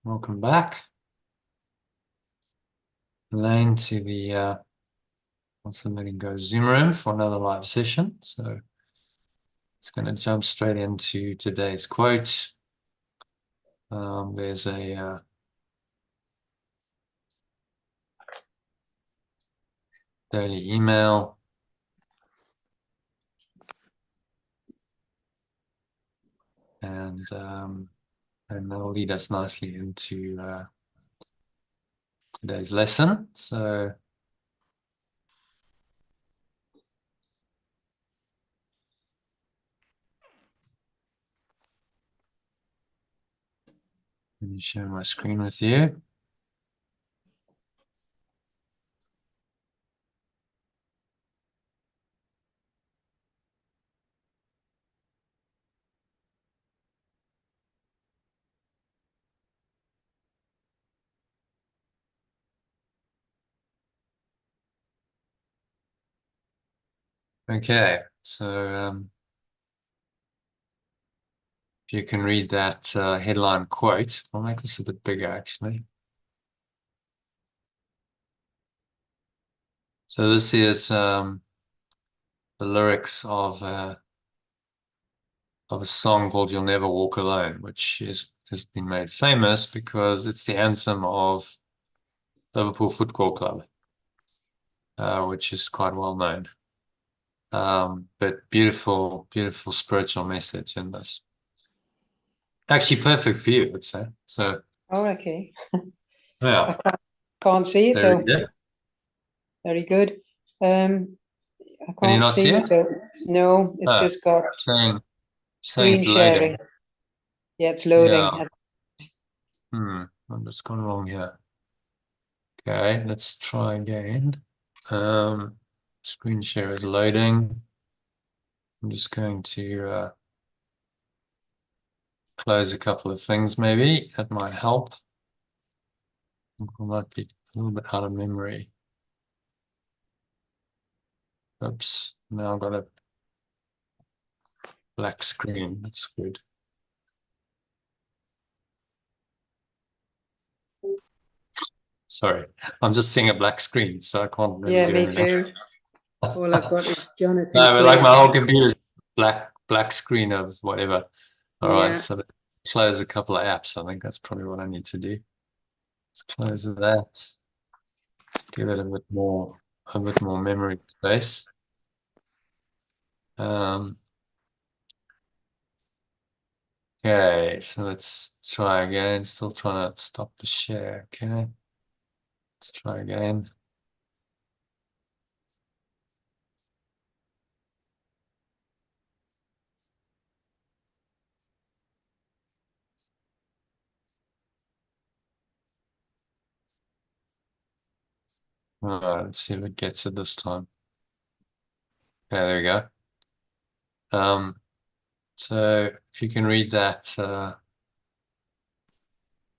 Welcome back, Elaine, to the What's Letting Go Zoom room for another live session. So it's going to jump straight into today's quote. There's a daily email. And that'll lead us nicely into today's lesson. So let me share my screen with you. Okay, so if you can read that headline quote, I'll make this a bit bigger actually. So this is the lyrics of a song called "You'll Never Walk Alone," which has been made famous because it's the anthem of Liverpool Football Club, which is quite well known. But beautiful, beautiful spiritual message in this. Actually, perfect for you, I'd say. So, oh, okay. yeah, I can't see it though. Very good. I Can you can't not see see it it? though. No, it's just got saying screen it's sharing. loading. Yeah, it's loading. Yeah. I'm just gone wrong here. Okay, let's try again. Screen share is loading. I'm just going to close a couple of things maybe. That might help. I might be a little bit out of memory. Oops, now I've got a black screen. That's good. Sorry, I'm just seeing a black screen, so I can't really do anything. Me too. All I've got is Jonathan's. No, but like my whole computer, black screen of whatever. All right, so let's close a couple of apps. I think that's probably what I need to do. Let's close that. Give it a bit more memory space. Okay, so let's try again. Still trying to stop the share. Okay, let's try again. All right, let's see if it gets it this time. Okay, there we go. So if you can read that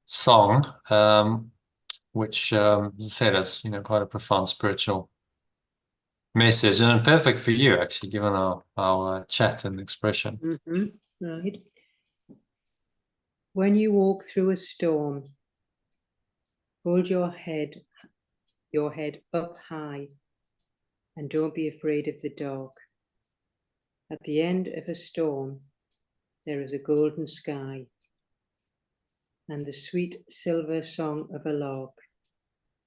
song, which as I said, has quite a profound spiritual message, and perfect for you actually, given our chat and expression. Right. When you walk through a storm, hold your head up high, and don't be afraid of the dark. At the end of a storm, there is a golden sky and the sweet silver song of a lark.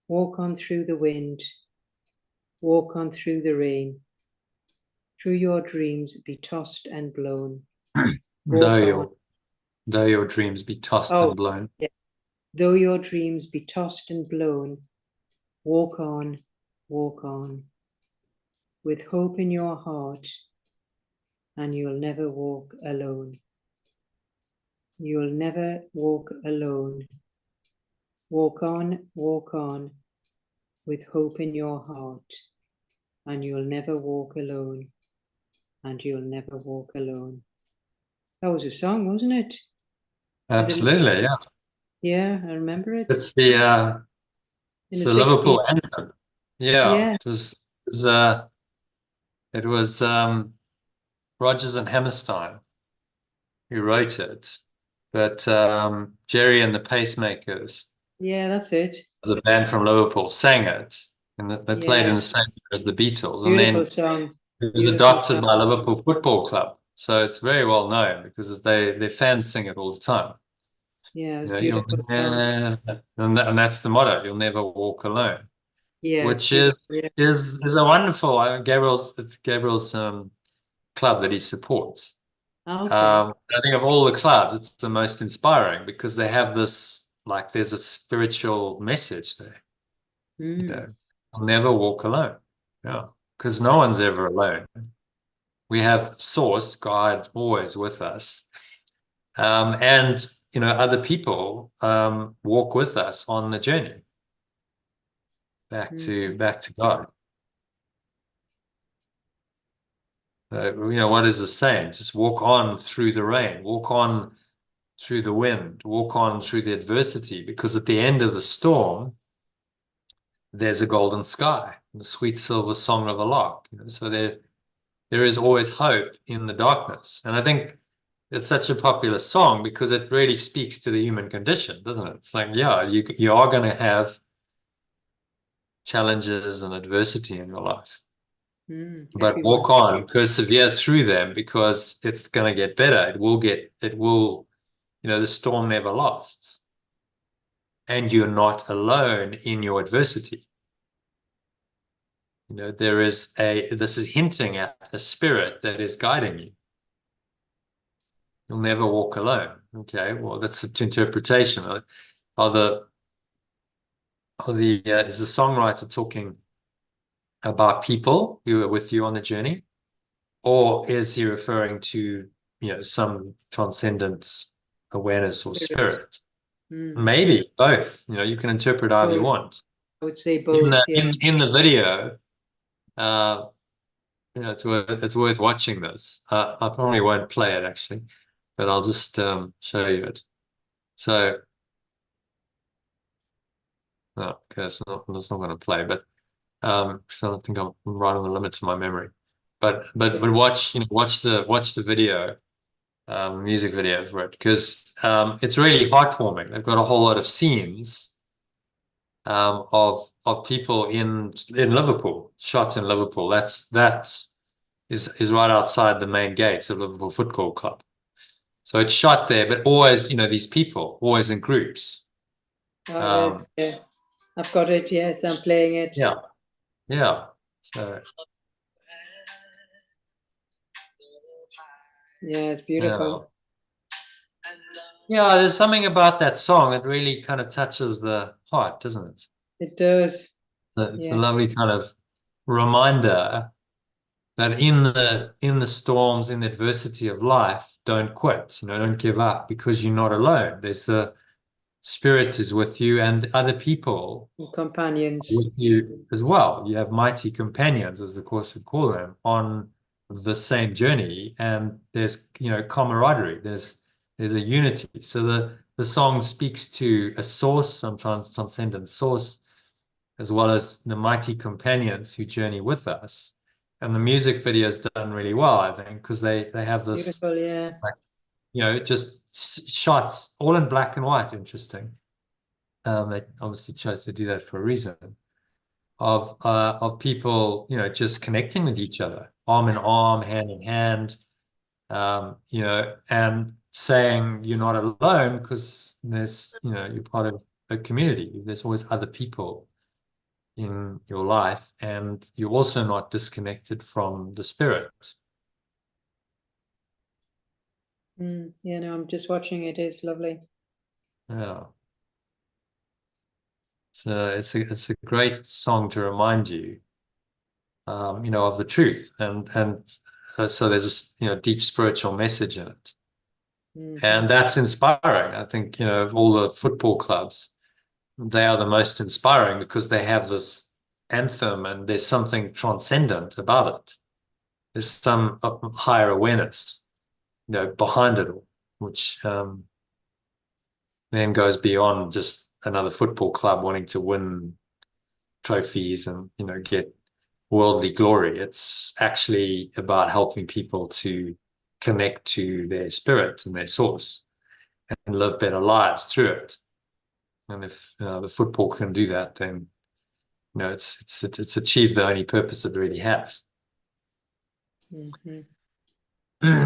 Walk on through the wind, walk on through the rain. Through your dreams be tossed and blown. Though your dreams be tossed and blown. Yeah. Though your dreams be tossed and blown, walk on, with hope in your heart, and you'll never walk alone. You'll never walk alone. Walk on, with hope in your heart, and you'll never walk alone. And you'll never walk alone. That was a song, wasn't it? Absolutely, yeah. Yeah, I remember it. It's the Liverpool anthem. Yeah, it was Rodgers and Hammerstein who wrote it, but Gerry and the Pacemakers, Yeah, that's it. the band from Liverpool, sang it, and they played in the Yes. same year as the Beatles, and Beautiful then song. it was Beautiful adopted by song. Liverpool Football Club. So it's very well known because their fans sing it all the time. Yeah, You it's know, beautiful song. and that's the motto, you'll never walk alone, Yeah, it's which beautiful. Yeah. is a wonderful Gabriel's club that he supports. Okay. I think of all the clubs, it's the most inspiring because they have this, like, there's a spiritual message there. You Mm, know, I'll never walk alone. Yeah, because no one's ever alone. We have Source, God, always with us. And other people walk with us on the journey mm, back to God. What is the saying? Just walk on through the rain, walk on through the wind, walk on through the adversity, because at the end of the storm, there's a golden sky, the sweet silver song of a lark. So there is always hope in the darkness. And I think it's such a popular song because it really speaks to the human condition, doesn't it? It's like, yeah, you are going to have challenges and adversity in your life, but everyone. walk on, persevere through them because it's going to get better. The storm never lasts, and you're not alone in your adversity. This is hinting at a spirit that is guiding you. You'll never walk alone. Okay, well, that's an interpretation. Is the songwriter talking about people who are with you on the journey, or is he referring to, some transcendent awareness or Spirits. spirit? Mm, Maybe both. You can interpret however you both. want. I would say In both. the Yeah. in the video, uh, it's worth watching this. I probably won't play it actually, but I'll just show you it. So, no, okay, it's not going to play, but because I don't think I'm right on the limits of my memory. But watch the video, music video for it, because it's really heartwarming. They've got a whole lot of scenes of people in Liverpool, shot in Liverpool. That is right outside the main gates of Liverpool Football Club. So it's shot there, but always, these people, always in groups. Oh, it is. Um, Yeah. I've got it. Yes, I'm playing it. yeah, yeah. So Yeah, it's yeah, beautiful. yeah. There's something about that song that really kind of touches the heart, doesn't it? It does. It's a Yeah. lovely kind of reminder that in the storms, in the adversity of life, don't quit. Don't give up because you're not alone. There's the spirit is with you, and other people And companions. with you as well. You have mighty companions, as the Course would call them, on the same journey, and there's camaraderie. There's a unity. So the song speaks to a source, some transcendent source, as well as the mighty companions who journey with us. And the music video is done really well, I think, because they have this, Beautiful. Yeah. like, just shots all in black and white. Interesting. They obviously chose to do that for a reason, of people, just connecting with each other, arm in arm, hand in hand, and saying you're not alone because you're part of a community. There's always other people in your life, and you're also not disconnected from the spirit. Yeah, no, I'm just watching it. It's lovely. Yeah. So it's a great song to remind you, of the truth, and so there's this, deep spiritual message in it. Mm-hmm. And that's inspiring. I think, of all the football clubs, they are the most inspiring because they have this anthem and there's something transcendent about it. There's some higher awareness, behind it all, which then goes beyond just another football club wanting to win trophies and, get worldly glory. It's actually about helping people to connect to their spirit and their source. and live better lives through it. And if the football can do that, then it's achieved the only purpose it really has. Mm-hmm.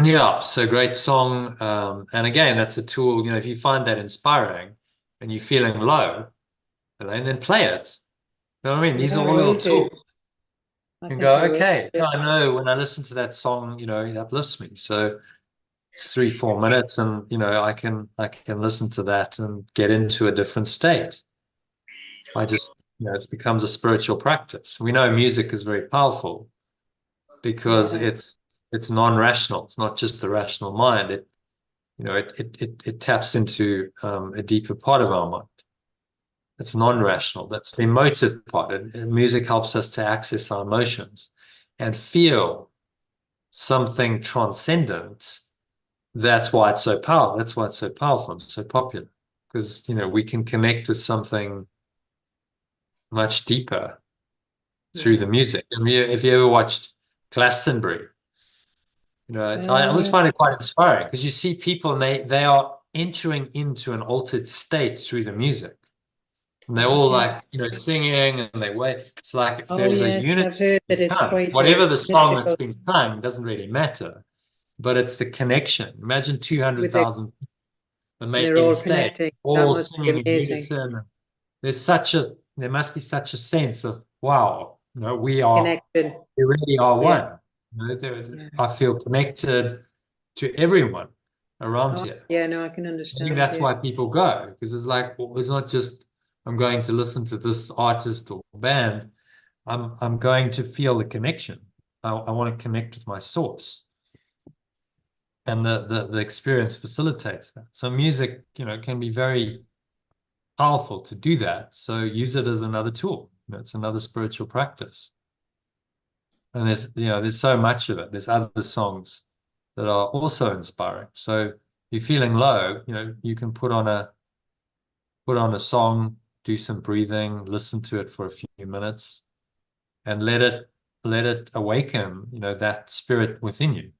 Yeah, so great song. And again, that's a tool, if you find that inspiring and you're feeling low, and then play it. You know what I mean? These Yeah, are I all will little do. tools. I And think go, I will. okay, yeah, I know when I listen to that song, it uplifts me. So it's 3-4 minutes, and I can listen to that and get into a different state. I just, it becomes a spiritual practice. We know music is very powerful because Yeah. it's non-rational. It's not just the rational mind. It taps into a deeper part of our mind. It's non-rational. That's the emotive part. And music helps us to access our emotions and feel something transcendent. That's why it's so powerful. That's why it's so powerful and so popular. Because we can connect with something much deeper through the music. And if you ever watched Glastonbury, I always find it quite inspiring because you see people and they are entering into an altered state through the music. And they're all like, singing, and they wait. It's like there's a Yes, unity. I've heard that it's quite Whatever the song that's mystical being sung doesn't really matter, but it's the connection. Imagine with it. 200,000 on the They're main all stage, connecting. That all must be singing in amazing. unison. There must be such a sense of, wow, Connection. we really are Yeah. one. I feel connected to everyone around Oh, here. yeah, no, I can I think understand. that's Yeah. why people go, because it's like, it's not just I'm going to listen to this artist or band. I'm going to feel the connection. I want to connect with my source, and the experience facilitates that. So music, can be very powerful to do that. So use it as another tool. It's another spiritual practice. And there's so much of it. There's other songs that are also inspiring. So if you're feeling low, you can put on a song, do some breathing, listen to it for a few minutes, and let it awaken, that spirit within you.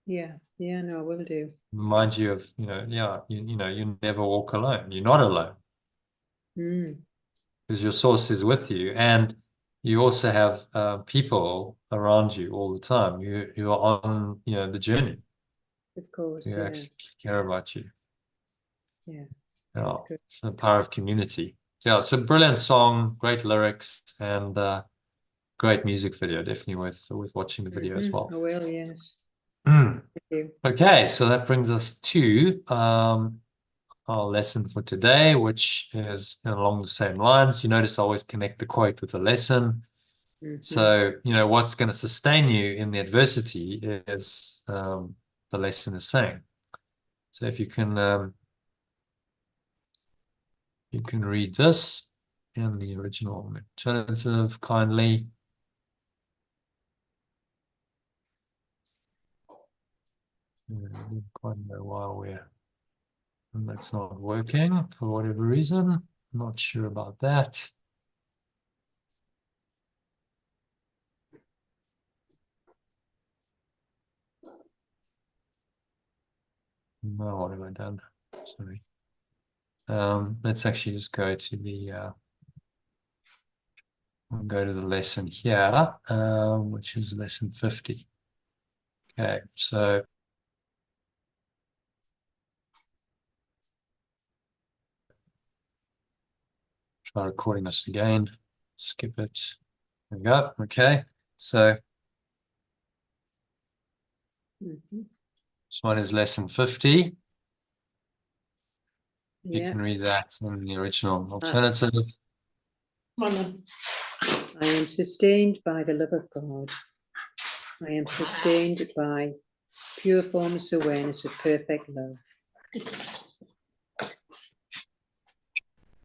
Yeah. Yeah, no, I will do. Remind you of, you never walk alone. You're not alone Mm. because your source is with you, and you also have people around you all the time. You are on, the journey. Of course, Who yeah. actually care about you. Yeah. Yeah, That's good. it's the power of community. Yeah, it's a brilliant song, great lyrics, and great music video. Definitely worth watching the video as well. I will, yes. Mm. Thank you. Okay, so that brings us to our lesson for today, which is along the same lines. You notice I always connect the quote with the lesson. So, what's going to sustain you in the adversity is the lesson is saying. So if you can read this in the original alternative kindly. I don't quite know why that's not working for whatever reason. Not sure about that. No, what have I done? Sorry. Let's actually just go to the we'll go to the lesson here, which is lesson 50. Okay, so try recording this again. Skip it. There we go. Okay, so this one is lesson 50. You Yeah. can read that in the original alternative. I am sustained by the love of God. I am sustained by pure formless awareness of perfect love.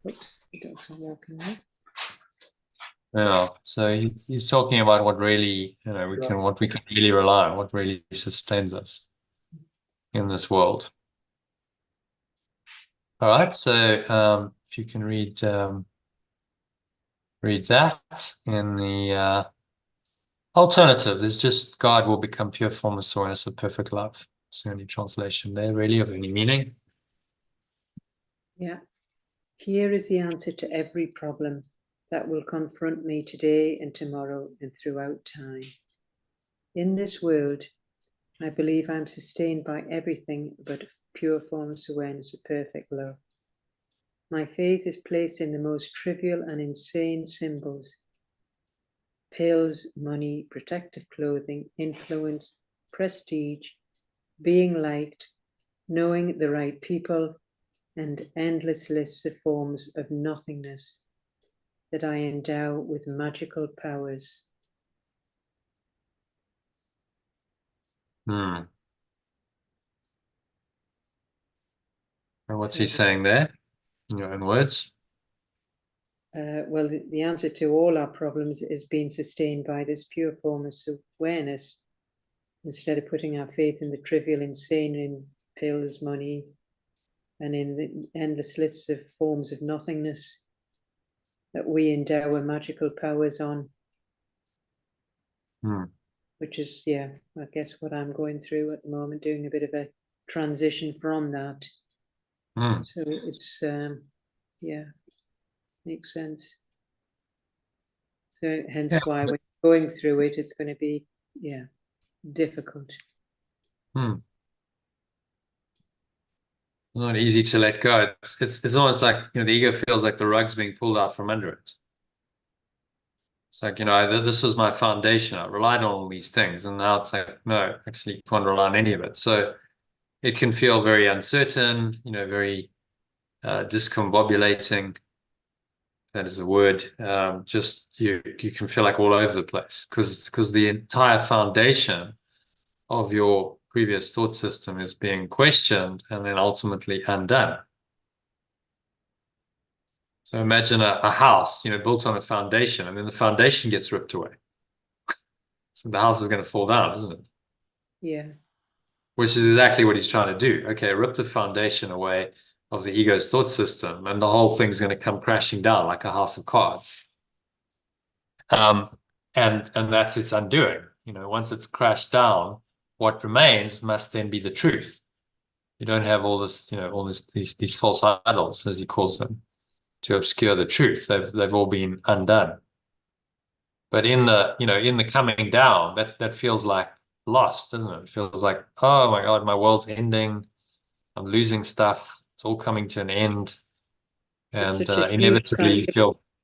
Oops, the dogs are walking away. Yeah, so he's talking about what really, what we can really rely on, what really sustains us in this world. All right, so if you can read that in the alternative, there's just God will become pure formless awareness of perfect love. It's the only translation there really of any meaning. Yeah. Here is the answer to every problem that will confront me today and tomorrow and throughout time. In this world, I believe I'm sustained by everything but pure formless awareness of perfect love. My faith is placed in the most trivial and insane symbols: pills, money, protective clothing, influence, prestige, being liked, knowing the right people, and endless lists of forms of nothingness that I endow with magical powers. And what's So he saying there in your own words? well, the answer to all our problems is being sustained by this pure formless awareness, instead of putting our faith in the trivial, insane, in pills, money, and in the endless lists of forms of nothingness that we endow our magical powers on. Which is, yeah, I guess what I'm going through at the moment, doing a bit of a transition from that. So it's, yeah, makes sense. So hence why we're going through it, it's going to be, yeah, difficult. Not easy to let go. It's almost like, the ego feels like the rug's being pulled out from under it. It's like, this was my foundation. I relied on all these things. And now it's like, no, actually, you can't rely on any of it. So it can feel very uncertain, very discombobulating. That is a word. Just you can feel like all over the place because the entire foundation of your previous thought system is being questioned and then ultimately undone. So imagine a house, built on a foundation, and then the foundation gets ripped away. So the house is going to fall down, isn't it? Yeah. Which is exactly what he's trying to do. Okay, rip the foundation away of the ego's thought system, and the whole thing's going to come crashing down like a house of cards. And that's its undoing. Once it's crashed down, what remains must then be the truth. You don't have all this, these false idols, as he calls them, to obscure the truth. They've all been undone. But in the coming down, that feels like lost, doesn't it? It feels like, oh my God, my world's ending. I'm losing stuff. It's all coming to an end. And inevitably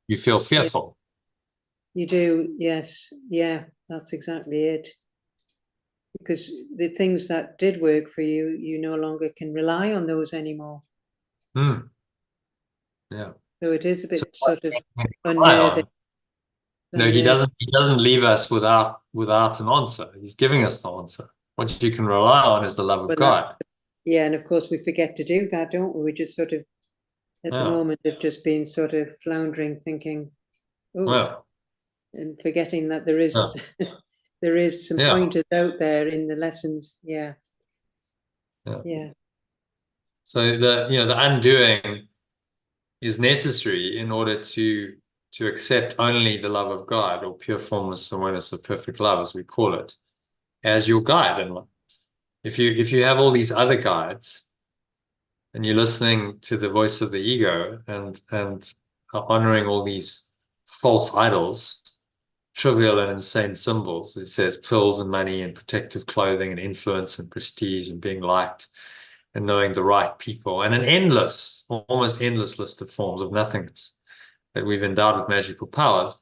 you feel fearful. You do, yes. Yeah, that's exactly it. Because the things that did work for you, you no longer can rely on those anymore. Yeah. So it is a bit So sort of unnerving. No, he doesn't leave us without an answer. He's giving us the answer. What you can rely on is the love of God. Yeah, and of course we forget to do that, don't we? We just sort of, at the moment, have just been sort of floundering, thinking, and forgetting that there is there is some pointers out there in the lessons. Yeah. So the undoing is necessary in order to accept only the love of God, or pure formless awareness of perfect love, as we call it, as your guide in life. If you have all these other guides and you're listening to the voice of the ego and honoring all these false idols, trivial and insane symbols, it says pills and money and protective clothing and influence and prestige and being liked and knowing the right people, and an endless, almost endless list of forms of nothingness that we've endowed with magical powers.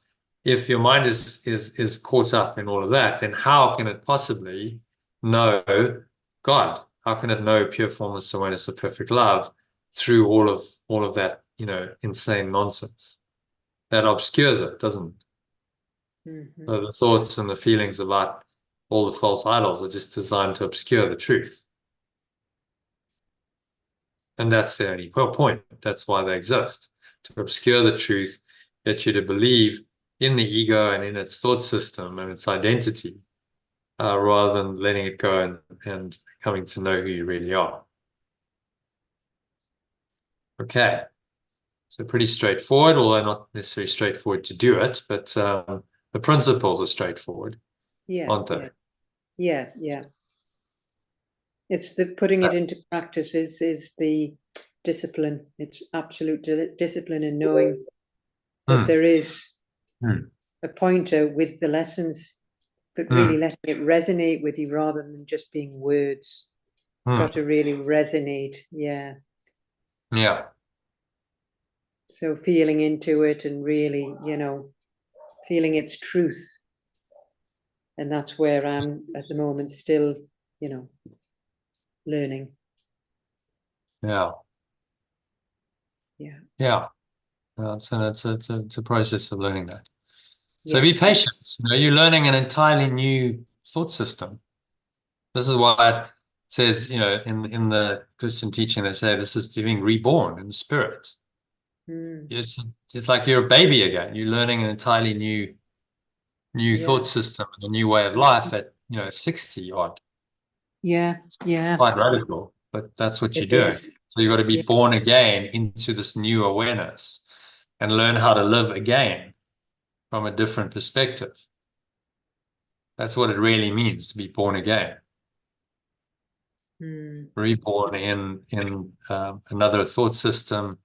If your mind is caught up in all of that, then how can it possibly know God? How can it know pure formless awareness of perfect love through all of that, insane nonsense? That obscures it, doesn't it? So the thoughts and the feelings about all the false idols are just designed to obscure the truth. And that's the only point. That's why they exist, to obscure the truth, get you to believe in the ego and in its thought system and its identity, rather than letting it go and coming to know who you really are. Okay. So pretty straightforward, although not necessarily straightforward to do it, but the principles are straightforward, aren't they? Yeah. It's the putting it into practice is the discipline. It's absolute discipline in knowing that there is a pointer with the lessons, but really letting it resonate with you rather than just being words. It's got to really resonate. Yeah. So feeling into it and really, feeling its truth. And that's where I'm at the moment still, learning. Yeah. It's a process of learning that. So be patient. You're learning an entirely new thought system. This is why it says, in the Christian teaching, they say this is being reborn in the spirit. It's like you're a baby again. You're learning an entirely new thought system and a new way of life at 60 odd. It's quite radical, but that's what you're doing. So you've got to be born again into this new awareness and learn how to live again from a different perspective. That's what it really means to be born again. Reborn in another thought system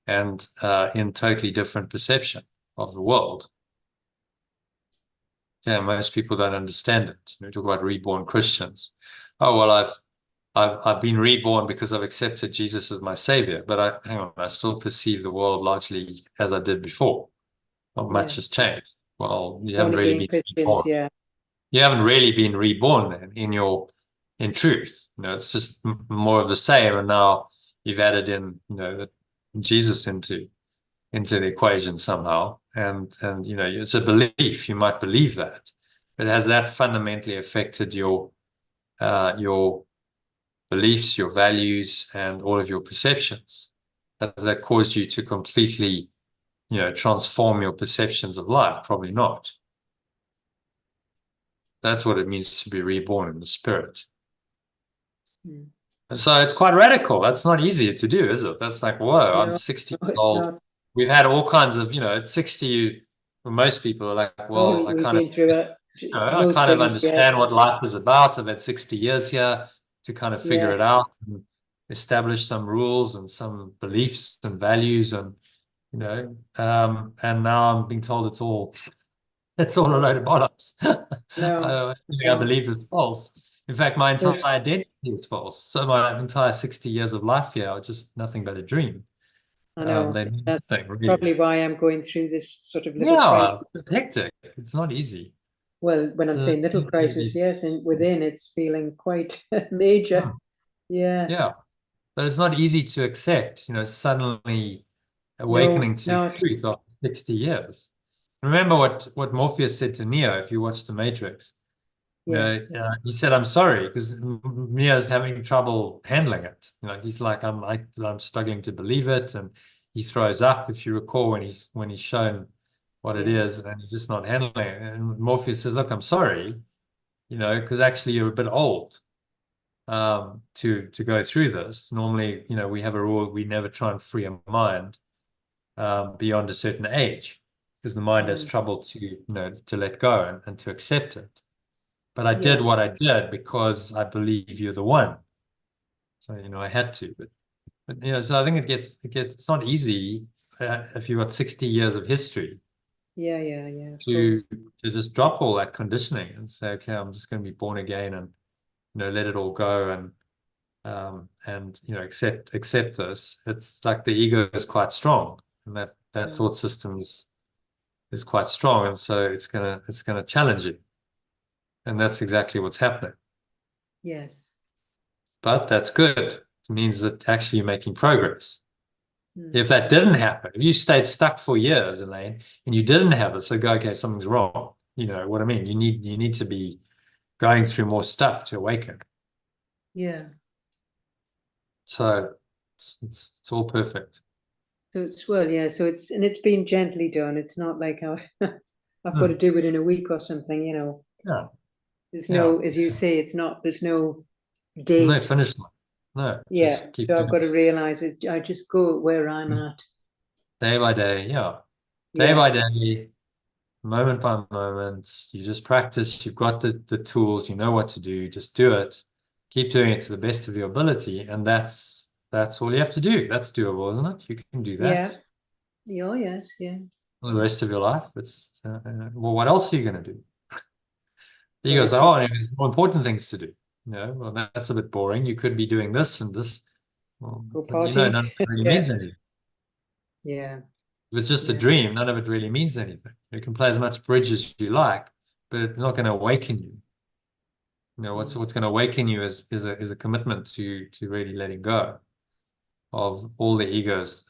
and in totally different perception of the world. Yeah, most people don't understand it. We talk about reborn Christians. Oh, well, I've been reborn because I've accepted Jesus as my savior, but I still perceive the world largely as I did before. Not much has changed. Well, you haven't really been reborn. You haven't really been reborn then in truth. It's just more of the same, and now you've added in Jesus into the equation somehow, and it's a belief. You might believe that, but has that fundamentally affected your beliefs, your values, and all of your perceptions? Has that caused you to completely transform your perceptions of life? Probably not. That's what it means to be reborn in the spirit. So it's quite radical. That's not easy to do, is it? That's like, whoa, I'm 60 years old. We've had all kinds of, at 60, for most people are like, well, I kind of understand what life is about. I've had 60 years here to kind of figure it out and establish some rules and some beliefs and values, and and now I'm being told it's all a load of bollocks. I believe it's false. In fact, my entire identity is false. So my entire 60 years of life here are just nothing but a dream. I know. That's really. Probably why I'm going through this sort of little crisis. It's hectic. It's not easy. Well, when I'm saying little crisis, yes, and within it's feeling quite major. Yeah. But it's not easy to accept, suddenly awakening to truth after 60 years. Remember what Morpheus said to Neo, if you watch The Matrix. He said, I'm sorry, because Neo's having trouble handling it. He's like, I'm struggling to believe it, and he throws up, if you recall, when he's shown what it is, and he's just not handling it. And Morpheus says, look, I'm sorry, because actually you're a bit old to go through this. Normally, we have a rule, we never try and free a mind beyond a certain age, because the mind has trouble to let go and to accept it. But I did what I did because I believe you're the one. So, I had to. But so I think it's not easy if you've got 60 years of history. To just drop all that conditioning and say, okay, I'm just going to be born again and, let it all go and accept this. It's like the ego is quite strong, and that thought system is quite strong. And so it's gonna challenge you. And that's exactly what's happening. Yes. But that's good. It means that actually you're making progress. If that didn't happen, if you stayed stuck for years, Elaine, and you didn't have this, so go, okay, something's wrong. You know what I mean? You need to be going through more stuff to awaken. Yeah. So it's all perfect. So it's been gently done. It's not like I've got to do it in a week or something, Yeah. There's no, as you say, there's no date. No finish line. No. Yeah. So I've got to realize it. I just go where I'm at. Day by day. Yeah. Day by day, moment by moment. You just practice. You've got the tools. You know what to do. Just do it. Keep doing it to the best of your ability. And that's that's all you have to do. That's doable, isn't it? You can do that. Yeah. Oh, yes. Yeah. For the rest of your life. It's well, what else are you going to do? The Well, ego I says, think, oh, there's more important things to do. Well, that's a bit boring. You could be doing this and this. Well, go but none partying. of it really Yeah. means anything. Yeah. If it's just a Yeah. dream, none of it really means anything. You can play as much bridge as you like, but it's not going to awaken you. What's going to awaken you is a commitment to really letting go of all the ego's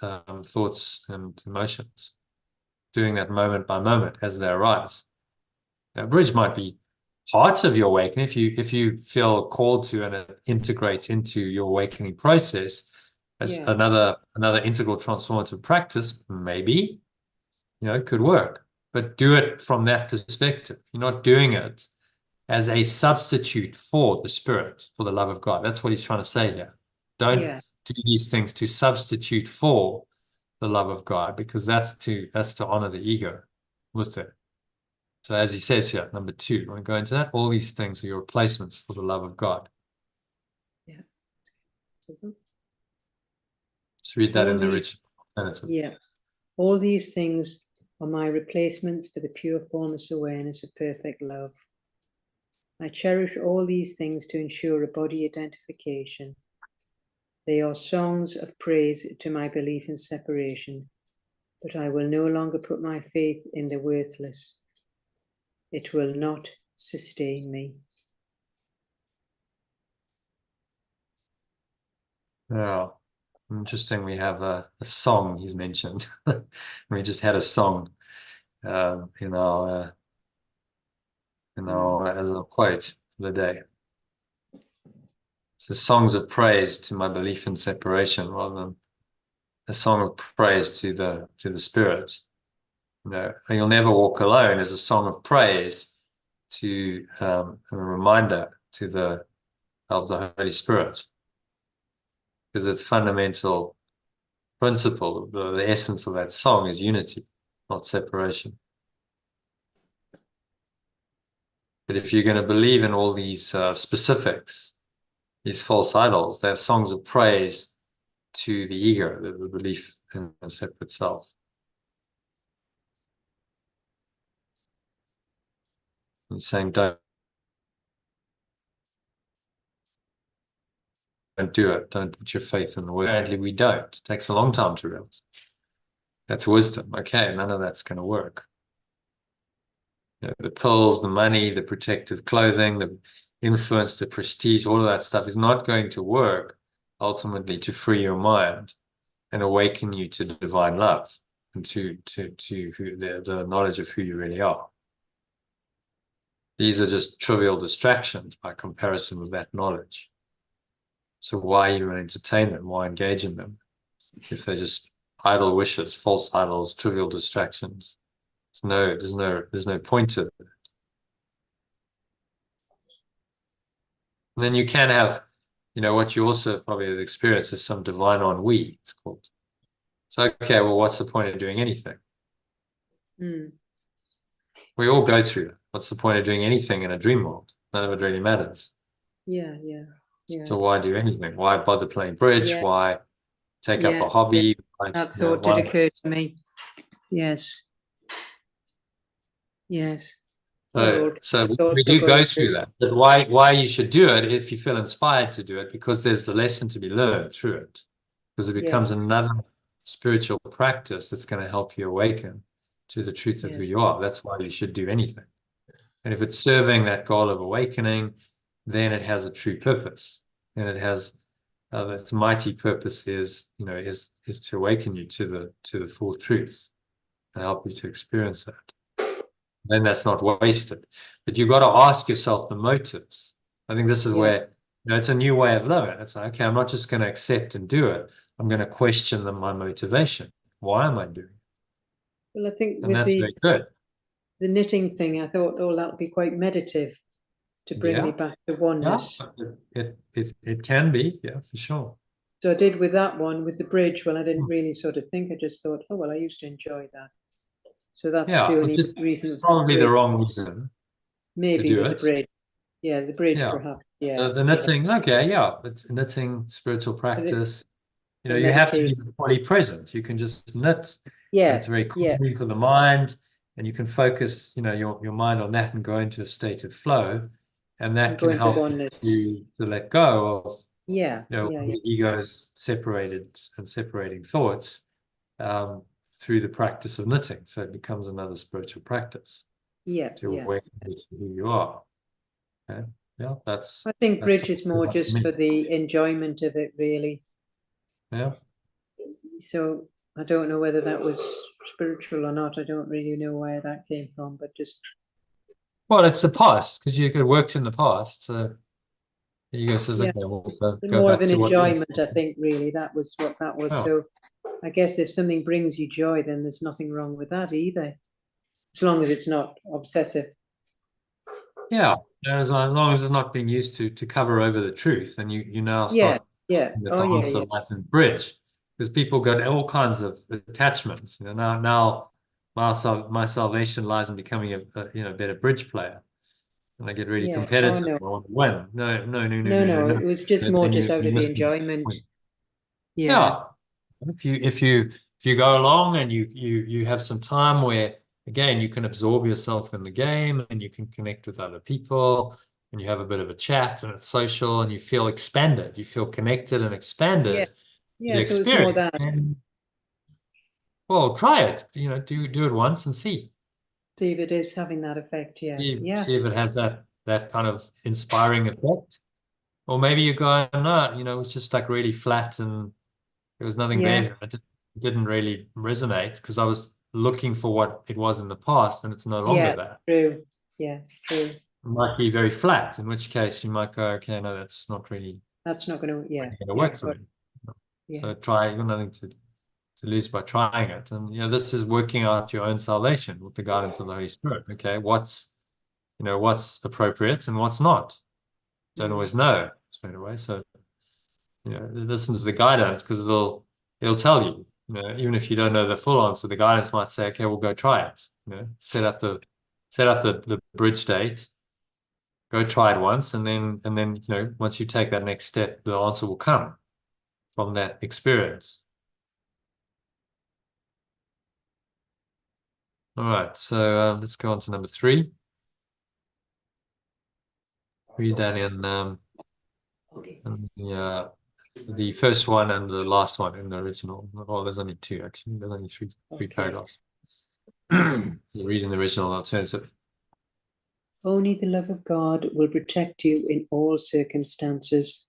thoughts and emotions, doing that moment by moment as they arise. A bridge might be part of your awakening if you feel called to, and it integrates into your awakening process as Yeah. another integral transformative practice. Maybe it could work, but do it from that perspective. You're not doing it as a substitute for the spirit, for the love of God. That's what he's trying to say here. Don't Yeah. do these things to substitute for the love of God, because that's to honor the ego with it. So as he says here, number 2, when we go into that, all these things are your replacements for the love of God. Yeah. Just read that in the original alternative. Yeah. All these things are my replacements for the pure formless awareness of perfect love. I cherish all these things to ensure a body identification. They are songs of praise to my belief in separation, but I will no longer put my faith in the worthless. It will not sustain me. Oh, interesting. We have a song he's mentioned. We just had a song in our as a quote for the day. So songs of praise to my belief in separation, rather than a song of praise to the spirit. You'll never walk alone is a song of praise to a reminder of the Holy Spirit, because its fundamental principle, the essence of that song is unity, not separation. But if you're going to believe in all these specifics, these false idols, they're songs of praise to the ego, the belief in a separate self. He's saying don't do it. Don't put your faith in the word. Apparently we don't. It takes a long time to realize. That's wisdom. Okay, none of that's going to work. The pills, the money, the protective clothing, the influence, the prestige, all of that stuff is not going to work ultimately to free your mind and awaken you to divine love and to the knowledge of who you really are. These are just trivial distractions by comparison with that knowledge. So why even entertain them? Why engage in them if they're just idle wishes, false idols, trivial distractions? There's no point to it. And then you can have, what you also probably have experienced is some divine ennui, it's called. So, okay, well, what's the point of doing anything? We all go through it. What's the point of doing anything in a dream world? None of it really matters. Yeah. So why do anything? Why bother playing bridge? Yeah. Why take up a hobby? That thought did occur to me. Yes. So we do go through that. But why you should do it if you feel inspired to do it, because there's a lesson to be learned through it. Because it becomes another spiritual practice that's going to help you awaken to the truth of who you are. That's why you should do anything. And if it's serving that goal of awakening, then it has a true purpose. And it has its mighty purpose is to awaken you to the full truth and help you to experience that. Then that's not wasted. But you've got to ask yourself the motives. I think this is where it's a new way of living. It's like, okay, I'm not just going to accept and do it. I'm going to question my motivation. Why am I doing it? Well, I think and that's very good. The knitting thing, I thought, that would be quite meditative to bring me back to oneness. Yeah, it can be, for sure. So I did with that one, with the bridge. Well, I didn't really sort of think. I just thought, oh, well, I used to enjoy that. So that's the only reason. Probably the wrong reason. Maybe to do with it. the bridge. Yeah, the bridge perhaps. Yeah. The knitting, okay, but knitting, spiritual practice. You know, and you have to meditate. be fully present. You can just knit, and Yeah, it's very yeah, calming for the mind, and you can focus, you know, your mind on that and go into a state of flow, and that and go can into help oneness. you to let go of, Yeah, you know, yeah, yeah, the ego's separated and separating thoughts um, through the practice of knitting. So it becomes another spiritual practice yeah, to yeah. awaken you to who you are. Okay. Yeah, I think that's bridge is more just me. for the enjoyment of it, really. Yeah. So I don't know whether that was spiritual or not. I don't really know where that came from, but just Well, it's the past because you could worked in the past. So the ego says, yeah, okay, we'll go more of back an to what. enjoyment. I think really that was what that was. Oh, So I guess if something brings you joy, then there's nothing wrong with that either, as long as it's not obsessive. yeah. As long as it's not being used to cover over the truth, and you now Yeah, start yeah. that Oh the yeah, answer yeah, lies in bridge because people got all kinds of attachments. You know, now my salvation lies in becoming a better bridge player, and I get really yeah. Oh competitive. no, I want to win. No, no, no, no, no, no, no, no. no. It was just And more then just out you of the miss the enjoyment. point. Yeah, Yeah. If you go along and you have some time where again you can absorb yourself in the game and you can connect with other people and you have a bit of a chat and it's social and you feel expanded, you feel connected and yeah, expanded to the yeah. So it's more experience. that. And well, try it. You know, do it once and see. See if it is having that effect. Yeah, yeah, See if it has that kind of inspiring effect. Or maybe you go, no, you know, it's just like really flat and there was nothing yeah, there. It didn't really resonate because I was looking for what it was in the past and it's no longer yeah. there. True. Yeah, true. It might be very flat, in which case you might go, okay, no, that's not really That's not going to. Yeah, going to yeah, work for me. yeah. So try, you've got nothing to lose by trying it. And you know, this is working out your own salvation with the guidance of the Holy Spirit. Okay, what's appropriate and what's not. Don't Mm. always know straight away. So you know, listen to the guidance because it'll tell you. You know, even if you don't know the full answer, the guidance might say, okay, we'll go try it. You know, set up the bridge date, go try it once, and then you know, once you take that next step, the answer will come from that experience. All right, so let's go on to number 3. Read that in the first one and the last one in the original. Oh, there's only 2 actually. There's only three Okay. paragraphs. You read in the original alternative. Only the love of God will protect you in all circumstances.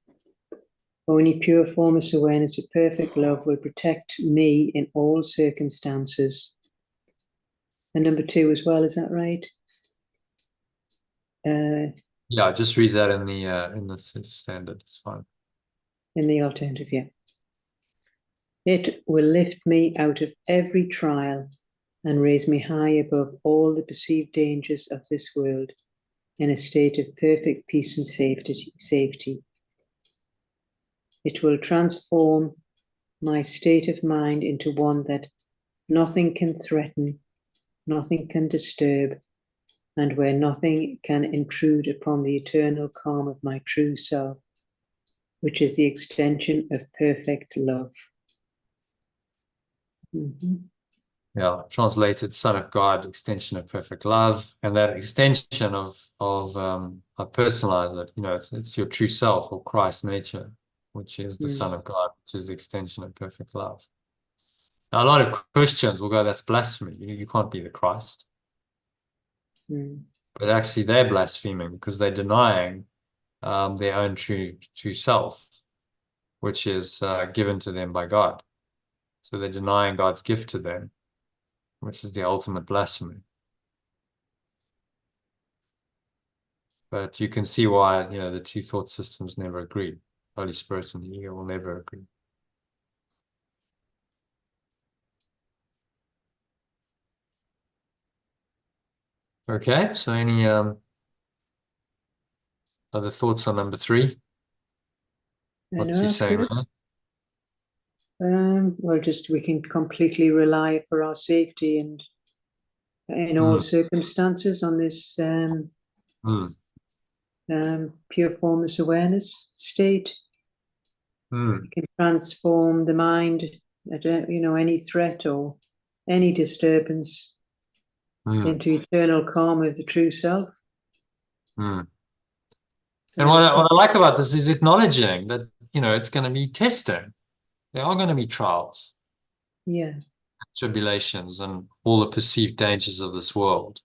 Only pure formless awareness of perfect love will protect me in all circumstances. And number 2 as well, is that right? Yeah, just read that in the standard. It's fine. In the alternative, yeah. It will lift me out of every trial and raise me high above all the perceived dangers of this world in a state of perfect peace and safety. It will transform my state of mind into one that nothing can threaten, nothing can disturb, and where nothing can intrude upon the eternal calm of my true self, which is the extension of perfect love. Yeah, translated Son of God, extension of perfect love, and that extension I personalize it. You know, it's your true self or Christ nature, which is the Son of God, which is the extension of perfect love. Now, a lot of Christians will go, "That's blasphemy. You can't be the Christ." But actually, they're blaspheming because they're denying their own true self, which is given to them by God. So they're denying God's gift to them, which is the ultimate blasphemy. But you can see why, you know, the 2 thought systems never agree. Holy Spirit and the ego will never agree. Okay, so any other thoughts on number 3? What's he saying there? Well, just we can completely rely for our safety and in all circumstances on this pure formless awareness state. Mm. It can transform the mind at any threat or any disturbance Mm. into eternal calm of the true self. Mm. So And what I like about this is acknowledging that, it's going to be testing. There are going to be trials, yeah, tribulations, and all the perceived dangers of this world.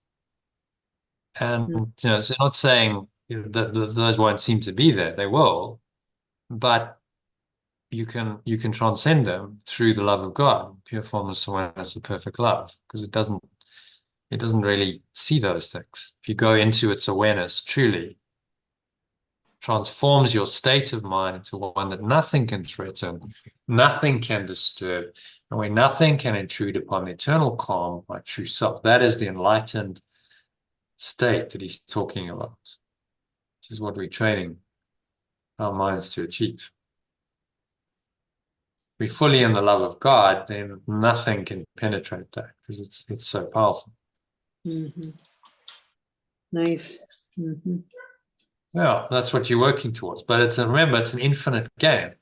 And, so not saying that those won't seem to be there. They will, but you can transcend them through the love of God, pure formless awareness of perfect love, because it doesn't really see those things. If you go into its awareness truly, transforms your state of mind into one that nothing can threaten, nothing can disturb, and where nothing can intrude upon the eternal calm, my true self. That is the enlightened state that he's talking about, which is what we're training our minds to achieve. If we're fully in the love of God, then nothing can penetrate that because it's so powerful. Nice. Yeah, that's what you're working towards. But remember, it's an infinite game.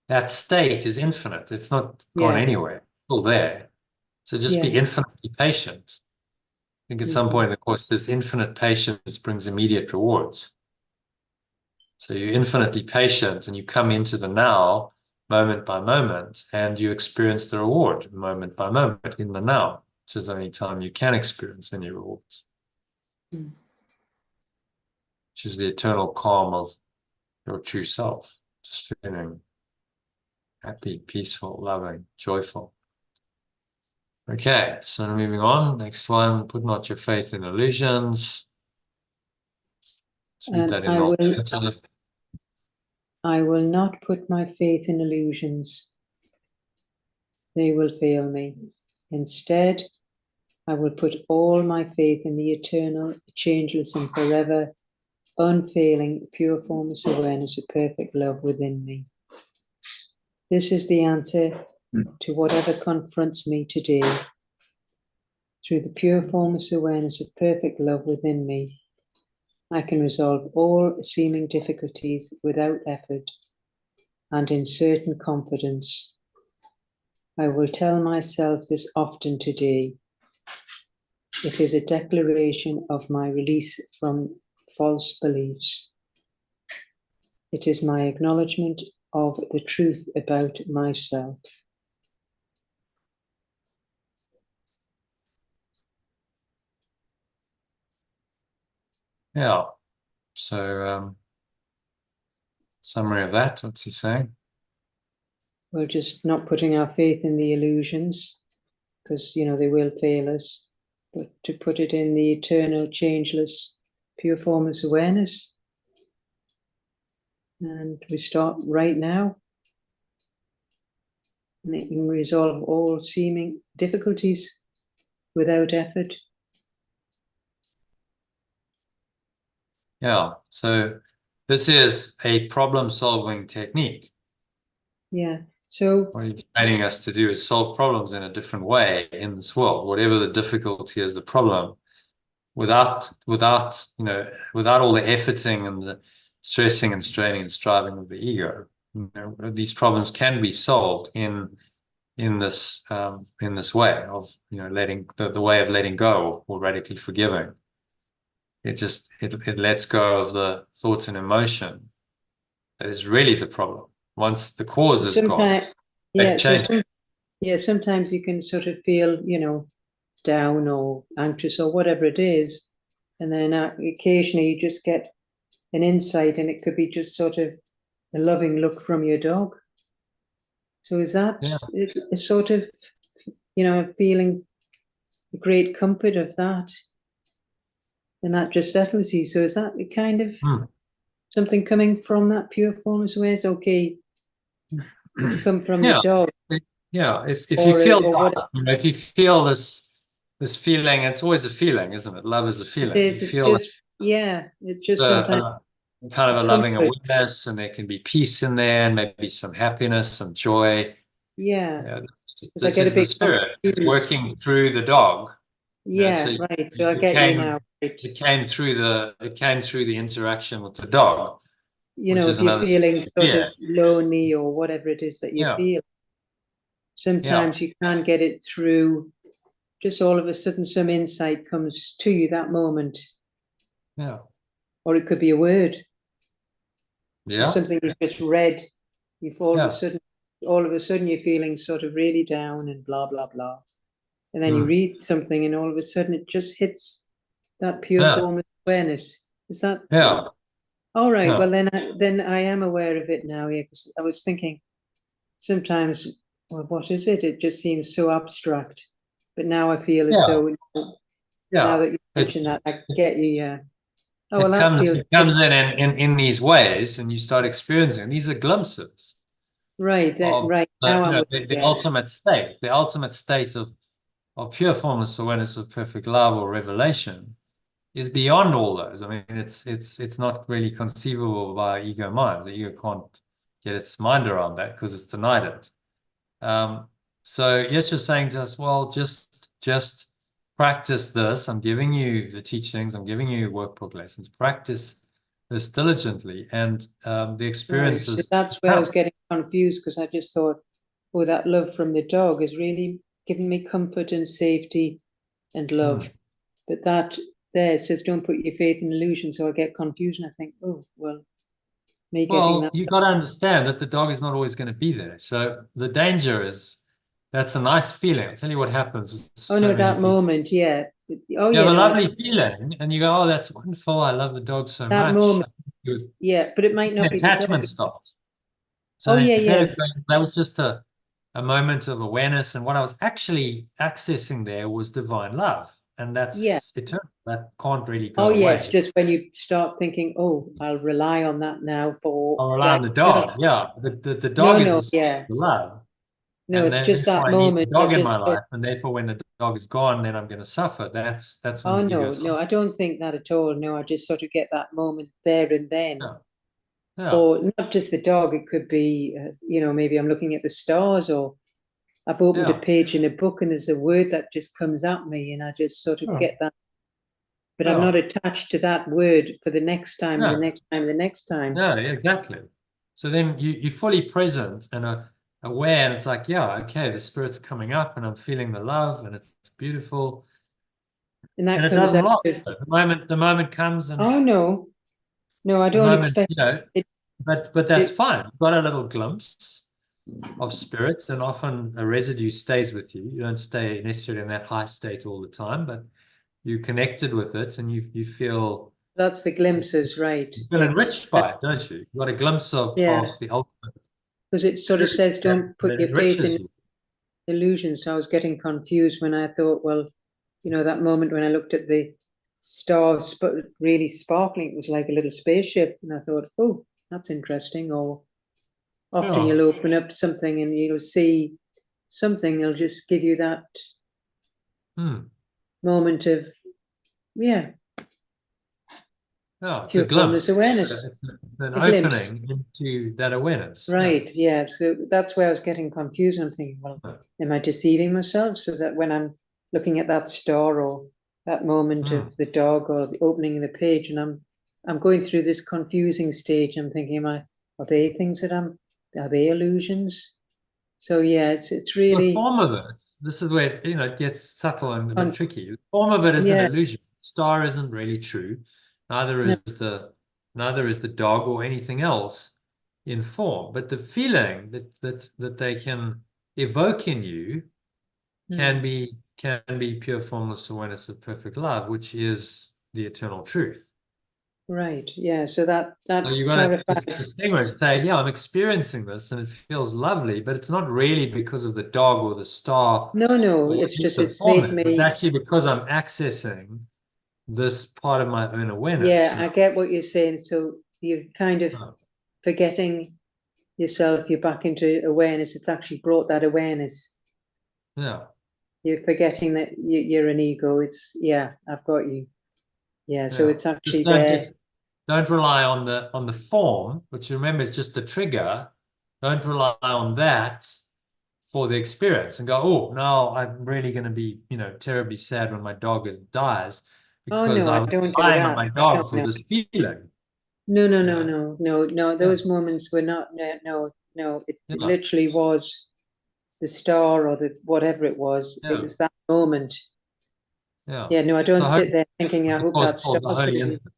That state is infinite. It's not gone anywhere. It's still there. So just be infinitely patient. I think at some point in the course, this infinite patience brings immediate rewards. So you're infinitely patient and you come into the now, moment by moment, and you experience the reward moment by moment in the now, which is the only time you can experience any rewards. Which is the eternal calm of your true self, just feeling happy, peaceful, loving, joyful. Okay, so moving on. Next one, put not your faith in illusions. Let's read that in alternative. I will not put my faith in illusions. They will fail me. Instead, I will put all my faith in the eternal, changeless, and forever unfailing, pure formless awareness of perfect love within me. This is the answer to whatever confronts me today. Through the pure formless awareness of perfect love within me, I can resolve all seeming difficulties without effort and in certain confidence. I will tell myself this often today. It is a declaration of my release from false beliefs. It is my acknowledgement of the truth about myself. Yeah. So, summary of that, what's he saying? We're just not putting our faith in the illusions because, they will fail us, but to put it in the eternal, changeless, pure formless awareness. And we start right now. And it can resolve all seeming difficulties without effort. Yeah, so this is a problem-solving technique. Yeah, so what you're training us to do is solve problems in a different way in this world, whatever the difficulty is, the problem, without all the efforting and the stressing and straining and striving of the ego. These problems can be solved in this way of letting the way of letting go or radically forgiving. It lets go of the thoughts and emotion that is really the problem. Once the cause is gone, sometimes you can sort of feel, down or anxious or whatever it is, and then occasionally you just get an insight, and it could be just sort of a loving look from your dog. So is that a sort of, feeling a great comfort of that, and that just settles you? So is that a kind of something coming from that pure formless awareness? Okay, it's come from the dog. Yeah, if you feel that, if you feel this feeling, it's always a feeling, isn't it? Love is a feeling. It's just sometimes kind of a loving awareness, and there can be peace in there, and maybe some happiness and joy. Yeah, this is the spirit. It's working through the dog. Yeah, right. So I get you now. Right. It came through the interaction with the dog, you which know, is if you're another state feeling of sort of fear. lonely or whatever it is that you Yeah, feel, yeah, sometimes you can't get it through. Just all of a sudden, some insight comes to you that moment, yeah, or it could be a word or yeah, something you've just read. You've yeah. all of a sudden, you're feeling sort of really down and blah blah blah, and then you Mm. read something, and all of a sudden, it just hits that pure Yeah, form of awareness. Is that yeah, all right? yeah, Well, then I am aware of it now. Yeah, because I was thinking sometimes, well, what is it? It just seems so abstract. But now I feel as yeah, though, now yeah. that you mention that, I get you. Yeah. Oh, well, It that comes feels it good. comes in these ways, and you start experiencing. These are glimpses Right. of Right. Now I'm with the yes. ultimate state of pure formless awareness of perfect love or revelation is beyond all those. I mean, it's not really conceivable by ego minds. The ego can't get its mind around that because it's denied it. So yes, you're saying to us, well, just practice this. I'm giving you the teachings. I'm giving you workbook lessons. Practice this diligently, and the Right. So experiences that's where I was come. getting confused because I just thought, oh, that love from the dog is really giving me comfort and safety and love. Hmm. But that there says, don't put your faith in illusion. So I get confused and I think, oh, well, me getting Well, that. you got to understand that the dog is not always going to be there. So the danger is that's a nice feeling. I'll tell you what happens with Oh, so no, many that people. moment. Yeah. Oh, You have yeah. a No, lovely feeling, and you go, "Oh, that's wonderful. I love the dog so that much." moment. Yeah. But it might The not be the attachment dog. starts. So Oh, yeah. instead Yeah. of going, that was just a moment of awareness, and what I was actually accessing there was divine love, and Yeah. that's eternal. That can't really Oh, go yeah. It's away. just when you start thinking, oh, I'll rely on that now for I'll rely right on the now. dog. Yeah, the No, dog is no. the source Yeah. of the love. No, And it's just therefore that I need the moment. I dog in my just thought, life, and therefore when the dog is gone, then I'm going to suffer. That's when oh, the no, ego's no, I don't think that at all. No, I just sort of get that moment there and then. yeah, yeah, Or not just the dog, it could be, maybe I'm looking at the stars or I've opened a yeah, page in a book and there's a word that just comes at me and I just sort of yeah, get that. But I'm yeah, not attached to that word for the next time and the yeah, next time and the next time. yeah, exactly. So then you're fully present and aware, and it's like, yeah, okay, the spirit's coming up, and I'm feeling the love, and it's beautiful, And and that it comes doesn't out last. as, The moment comes, and oh, no, no, I the don't moment, expect it. but that's it fine. You've got a little glimpse of spirits, and often a residue stays with you. You don't stay necessarily in that high state all the time, but you connected with it, and that's the glimpses, right? you feel Yeah, because enriched by it, don't you? You've got a glimpse yeah, of the ultimate it sort of truth says, don't put that your faith enriches in you. illusions. So I was getting confused when I thought, well, that moment when I looked at the stars, but really sparkling, it was like a little spaceship. And I thought, oh, that's interesting. Or often Yeah. you'll open up something and you'll see something, it'll just give you that Hmm. moment of, yeah, Yeah, it's a pure formless glimpse. awareness, It's an a glimpse. opening into that awareness. Yeah. Right. Yeah. So that's where I was getting confused. I'm thinking, well, am I deceiving myself? So that when I'm looking at that star or that moment Hmm. of the dog or the opening of the page, and I'm going through this confusing stage. I'm thinking, are they things that are they illusions? So yeah, it's The really form of it, this is where it gets subtle and a bit con- tricky. The form of it is an yeah, illusion. Star isn't really true. Neither no, is the dog or anything else in form. But the feeling that they can evoke in you can hmm, be pure formless awareness of perfect love, which is the eternal truth. right. Yeah. So that So that you got to clarifies. distinguish, say, yeah, I'm experiencing this and it feels lovely, but it's not really because of the dog or the star No, no, or it's just the it's made format. It's me. actually because I'm accessing this part of my own awareness. Yeah, And I get what you're saying. So you're kind of forgetting yourself, you're back into awareness. It's actually brought that awareness. yeah, You're forgetting that you're an ego. It's, yeah, I've got you. Yeah, so yeah. it's Just actually there. don't rely on the form, which remember is just a trigger. Don't rely on that for the experience and go, oh, now I'm really going to be, terribly sad when my dog dies Oh because no, I I was don't do relying on that. my No, dog for no. this feeling. No. Yeah, Those moments were not. No. It yeah, literally was the star or the whatever it was. It yeah, was that moment. yeah. Yeah. No, I So don't holy, sit there thinking, I of hope course, that called the star's holy going to be. infant.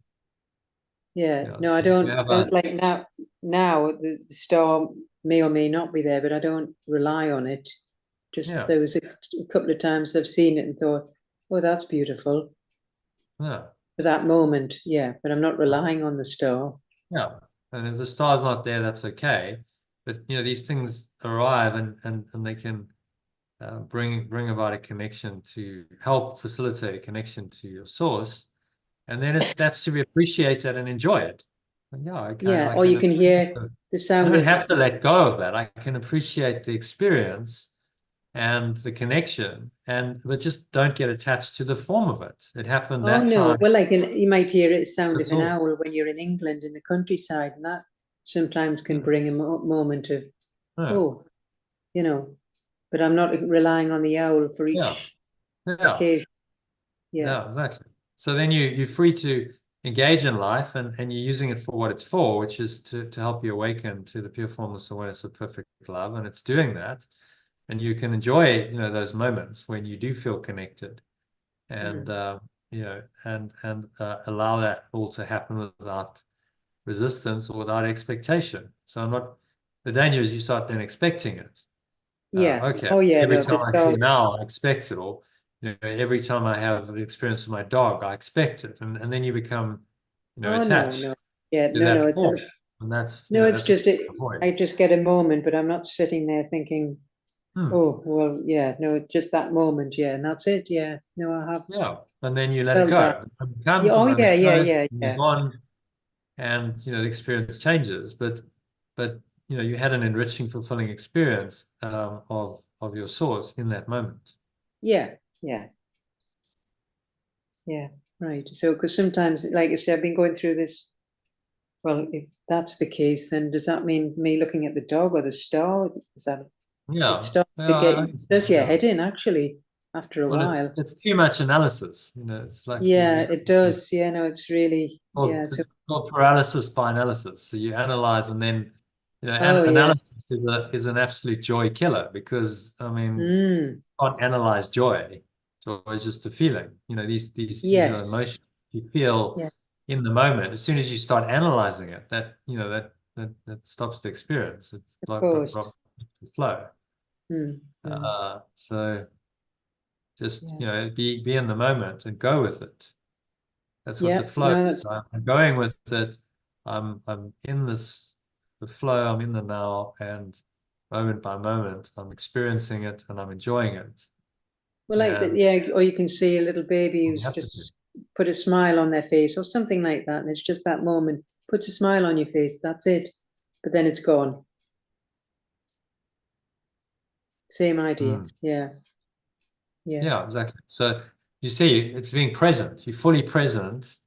Yeah. Yeah, No, so I you don't. have I a don't like now. Now the star may or may not be there, but I don't rely on it. Just yeah, there was a couple of times I've seen it and thought, oh, that's beautiful yeah, for that moment. Yeah, but I'm not relying on the star. yeah. And if the star's not there, that's okay. But these things arrive and they can bring about a connection to help facilitate a connection to your source, and then that's to be appreciated and enjoy it. And yeah, Yeah, I or you can can hear the I sound don't of. have to let go of that. I can appreciate the experience and the connection, but just don't get attached to the form of it. It happened Oh that no, time. well, you might hear it sound of That's an all. owl when you're in England in the countryside, and that sometimes can Yeah, bring a moment of, yeah, oh, you know. But I'm not relying on the owl for yeah, each yeah, occasion. Yeah, yeah, exactly. So then you're free to engage in life, and you're using it for what it's for, which is to help you awaken to the pure formless awareness of perfect love, and it's doing that. And you can enjoy, those moments when you do feel connected, and mm. allow that all to happen without resistance or without expectation. So the danger is you start then expecting it. Yeah. Okay, Oh yeah, every no, time the I see star. an owl, I expect it, or every time I have an experience with my dog, I expect it, and then you become, Oh no, attached no. Yeah, to no, that It's form, and that's no, it's that's what just it. you avoid. I just get a moment, but I'm not sitting there thinking, Hmm. oh well, yeah, no, it's just that moment, yeah, and that's it. Yeah, no, I have Yeah, and then you let it felt that. go. Yeah, The oh yeah, moment yeah, goes, yeah, you yeah, move on, and the experience changes. But you had an enriching, fulfilling experience of your source in that moment. yeah, yeah, yeah. Right. So, because sometimes, like I said, I've been going through this. Well, if that's the case, then does that mean me looking at the dog or the star? Is that it Yeah, starts yeah, to get I think so. does your Yeah. head in actually after a Well, while? it's too much analysis. It's like Yeah, it does. Yeah, no, it's really yeah. So, it's called paralysis by analysis. So you analyze, and then oh yeah. analysis is an absolute joy killer, because I mean, Mm, can't analyze joy. Joy is just a feeling. These are yes. emotions you feel Yeah, in the moment. As soon as you start analyzing it, that stops the experience. It's of like course. the flow. Mm, mm, So just yeah. be in the moment and go with it. That's what the Yeah. flow No, is. that's I'm going with it. I'm in the flow. I'm in the now, and moment by moment, I'm experiencing it and I'm enjoying it. well, like that. And Yeah, or you can see a little baby we who's have to do. just put a smile on their face or something like that, and it's just that moment. Puts a smile on your face. That's it. But then it's gone. Same idea. Mm. Yeah. Yeah. Yeah, exactly. So you see, it's being present. You're fully present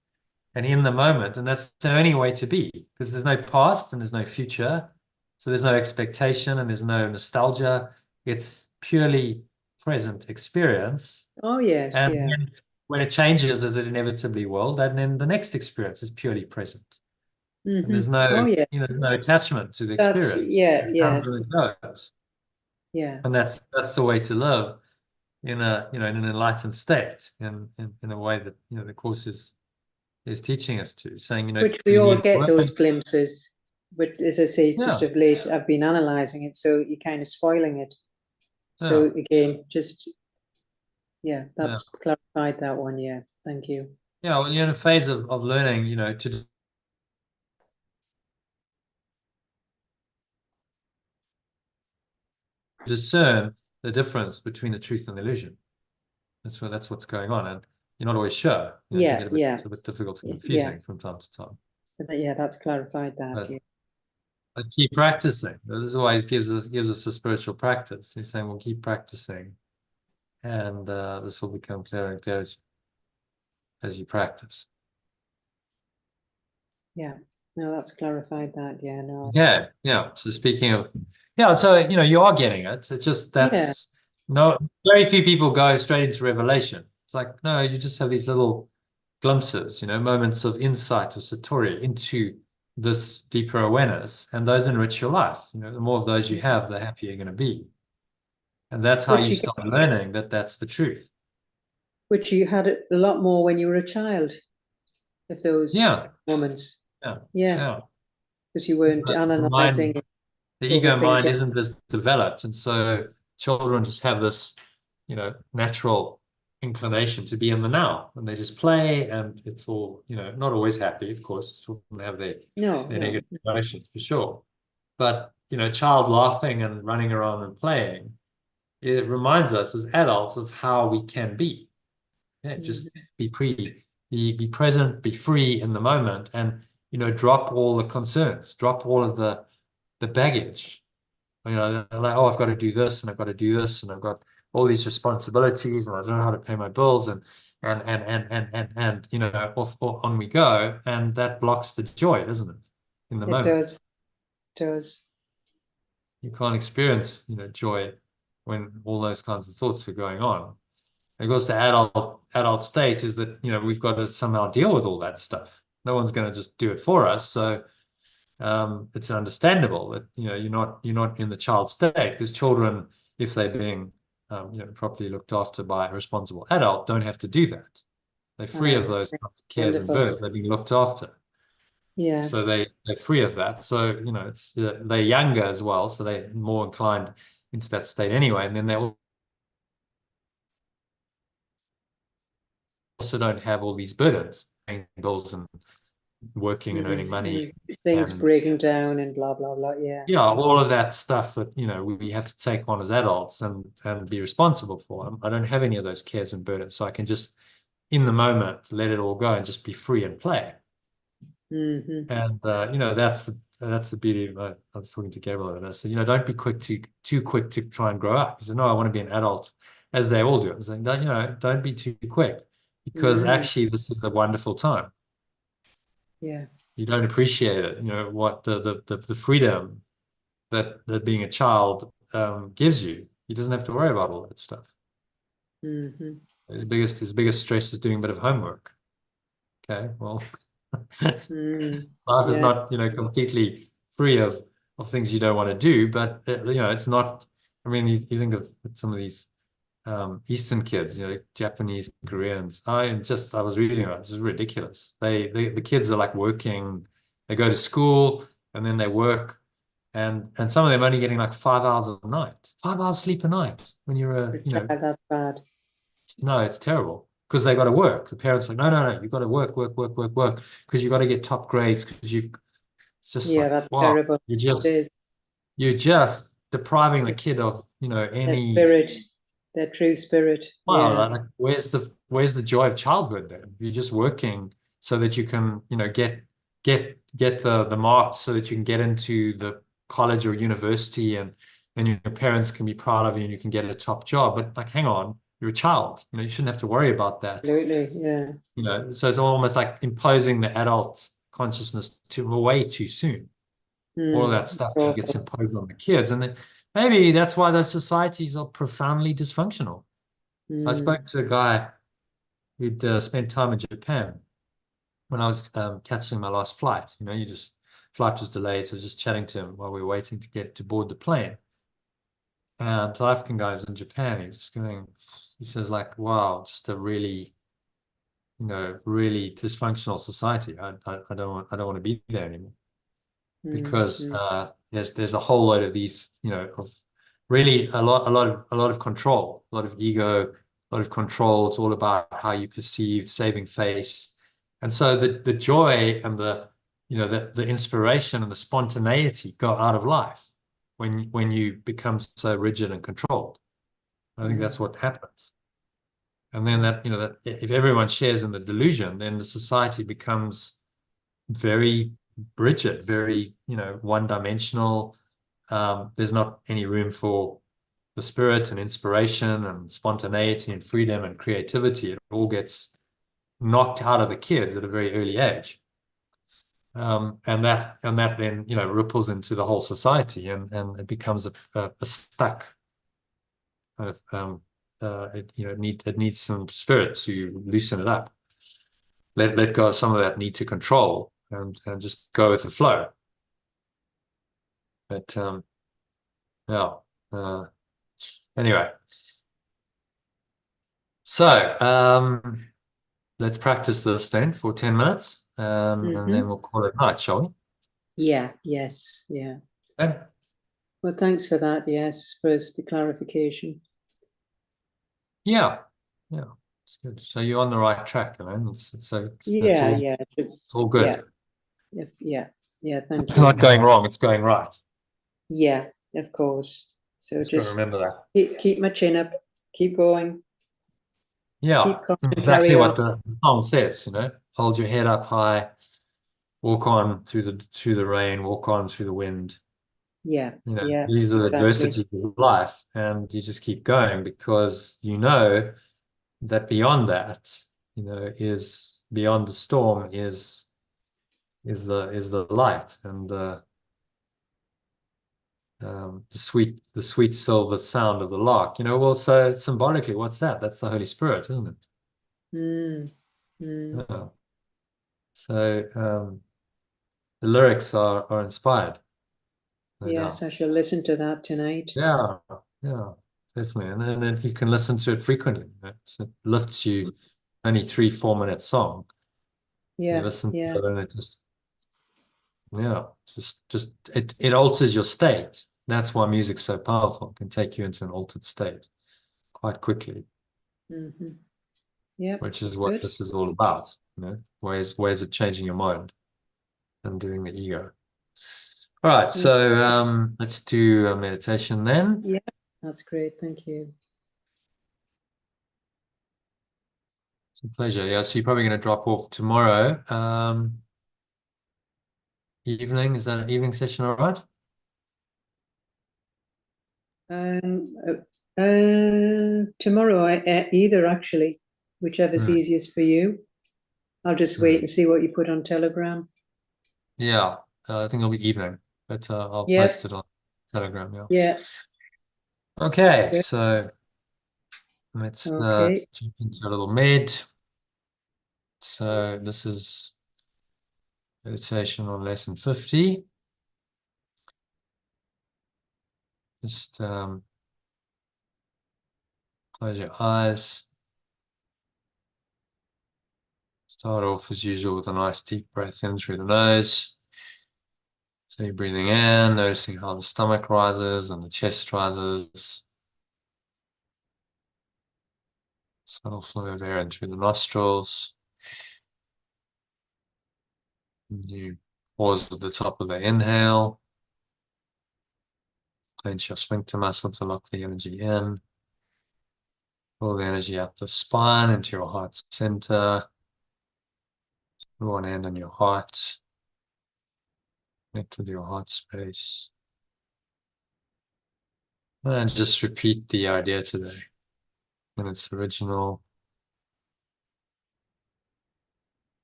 and in the moment, and that's the only way to be, because there's no past and there's no future. So there's no expectation and there's no nostalgia. It's purely present experience. Oh yes. And Yeah. when it changes, as it inevitably will, then the next experience is purely present. And there's Oh no, yeah. no attachment to the That's experience. yeah. It Yeah. comes and it goes. Yeah. And that's the way to live in in an enlightened state, in a way that the course is teaching us to, saying Which do we you all need get work? those glimpses. But as I say, just Yeah, of late, I've been analysing it, so you're kind of spoiling it. yeah, So again, just yeah, yeah, that's clarified that one. Yeah, thank you. yeah. Well, you're in a phase of learning, to discern the difference between the truth and the illusion. That's what's going on, and you're not always sure. It can Yeah, get yeah, a bit difficult and yeah, confusing from time to time. yeah. That's clarified that. But Yeah, keep practicing. This is why he gives us a spiritual practice. He's saying, well, keep practicing, and this will become clearer and clearer as you practice. yeah. No, that's clarified that. Yeah, no. Yeah, yeah. So speaking of, yeah, so you are getting it. It's just Yeah, that's no very few people go straight into revelation. It's like, no, you just have these little glimpses, moments of insight or satori into this deeper awareness, and those enrich your life. The more of those you have, the happier you're going to be. And that's how you start learning that that's the truth. Which you had a lot more when you were a child, of those moments. Yeah. Because you weren't analyzing. The ego mind isn't as developed, and so children just have this, natural inclination to be in the now, and they just play, and it's all, not always happy, of course. Children have their negative emotions for sure, but child laughing and running around and playing, it reminds us as adults of how we can be. Just be present, be free in the moment, and drop all the concerns, drop all of the baggage. Like, oh, I've got to do this, and I've got to do this, and I've got all these responsibilities, and I don't know how to pay my bills, and off on we go, and that blocks the joy, doesn't it? In the moment. It does. You can't experience, joy when all those kinds of thoughts are going on. Of course, the adult state is that, we've got to somehow deal with all that stuff. No one's going to just do it for us. So it's understandable that, you're not in the child state, because children, if they're being, properly looked after by a responsible adult, don't have to do that. They're free of those cares and burdens. They're being looked after. Yeah. So they're free of that. So, it's they're younger as well. So they're more inclined into that state anyway. And then they also don't have all these burdens, paying bills and working and earning money, things breaking down and blah blah blah. Yeah, all of that stuff that we have to take on as adults and be responsible for. I don't have any of those cares and burdens, so I can just in the moment let it all go and just be free and play. And that's the beauty of I was talking to Gabriel, and I said, don't be too quick to try and grow up. He said, no, I want to be an adult, as they all do. I was like, don't be too quick, because actually this is a wonderful time. Yeah. You don't appreciate it. What the freedom that being a child gives you. He doesn't have to worry about all that stuff. His biggest stress is doing a bit of homework. Okay, well, life is not completely free of things you don't want to do, but it's not. I mean, you think of some of these Eastern kids, Japanese, Koreans. I was reading about it. It's ridiculous. The kids are like working. They go to school and then they work, and some of them only getting like 5 hours a night, 5 hours sleep a night. When you're that's bad. No, it's terrible, because they got to work. The parents are like, no, you've got to work, because you've got to get top grades, because it's just that's terrible. You're just depriving the kid of any spirit. Their true spirit. Well, like, where's the joy of childhood then? You're just working so that you can, get the marks so that you can get into the college or university, and your parents can be proud of you and you can get a top job. But like, hang on, you're a child. You shouldn't have to worry about that. Absolutely, yeah. So it's almost like imposing the adult consciousness way too soon. All of that stuff gets imposed on the kids, and then maybe that's why those societies are profoundly dysfunctional. I spoke to a guy who'd spent time in Japan when I was catching my last flight. Flight was delayed, so I was just chatting to him while we were waiting to get to board the plane. And South African guy was in Japan. He says like, wow, just a really, really dysfunctional society. I don't want to be there anymore. Because there's a whole load of these, of really a lot of control, a lot of ego, a lot of control. It's all about how you perceive saving face, and so the joy and the inspiration and the spontaneity go out of life when you become so rigid and controlled. I think that's what happens, and then that if everyone shares in the delusion, then the society becomes very rigid, very one-dimensional. There's not any room for the spirit and inspiration and spontaneity and freedom and creativity. It all gets knocked out of the kids at a very early age, and that then ripples into the whole society, and it becomes a stuck kind of it needs some spirit to loosen it up, let go of some of that need to control, and just go with the flow. But yeah. Anyway, so let's practice this then for 10 minutes, and then we'll call it night, shall we? Yeah, yes, yeah. Okay. Well, thanks for that, yes, first the clarification. Yeah, it's good. So you're on the right track, man. It's Yeah, all, yeah, it's all good. Yeah, thank It's you. not going wrong, it's going right. Yeah, of course. So Just gotta just remember that. keep my chin up, keep going, Yeah, keep calm and exactly carry what on. the song says, hold your head up high, walk on through the rain, walk on through the wind. Yeah, yeah, These are the exactly. adversities of life, and you just keep going because you know that beyond that, is beyond the storm is the light and the sweet silver sound of the lark. Well, so symbolically, what's that? That's the Holy Spirit, isn't it? Yeah. So the lyrics are inspired, no Yes, doubt. I shall listen to that tonight. Yeah, definitely. And then you can listen to it frequently. So it lifts you. Only 3-4 minute song. You Yeah, listen to yeah. it and it alters your state. That's why music's so powerful. It can take you into an altered state quite quickly, Yeah, which is what good. this is all about. Ways of changing your mind and doing the ego. All right, so let's do a meditation then. Yeah, that's great. Thank you. It's a pleasure. Yeah, so you're probably going to drop off tomorrow. Evening, is that an evening session all right? Tomorrow, either actually, whichever's easiest for you. I'll just wait and see what you put on Telegram. Yeah, I think it'll be evening, but I'll Yep. post it on Telegram. Yeah. Yeah. Okay, Good. so let's Okay. jump into a little med. So this is meditation on lesson 50. Just close your eyes. Start off as usual with a nice deep breath in through the nose. So you're breathing in, noticing how the stomach rises and the chest rises. Subtle flow of air in through the nostrils. And you pause at the top of the inhale. Clench your sphincter muscle to lock the energy in. Pull the energy up the spine into your heart center. One hand on your heart. Connect with your heart space. And just repeat the idea today in its original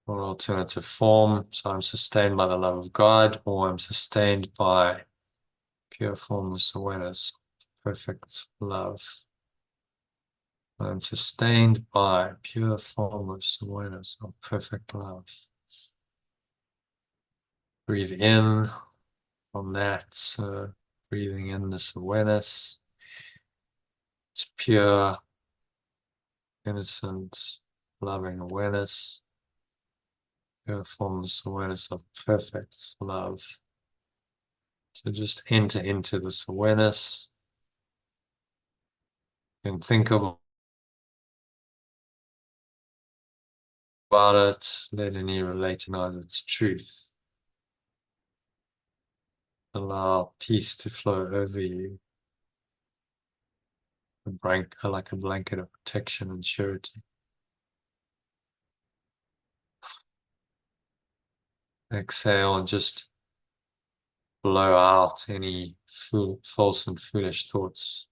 or alternative form. So I'm sustained by the love of God, or I'm sustained by pure formless awareness, perfect love. I'm sustained by pure formless awareness of perfect love. Breathe in on that, breathing in this awareness. It's pure, innocent, loving awareness. Pure formless awareness of perfect love. So just enter into this awareness and think about it, let any relating as its truth. Allow peace to flow over you, like a blanket of protection and surety. Exhale and just blow out any false and foolish thoughts,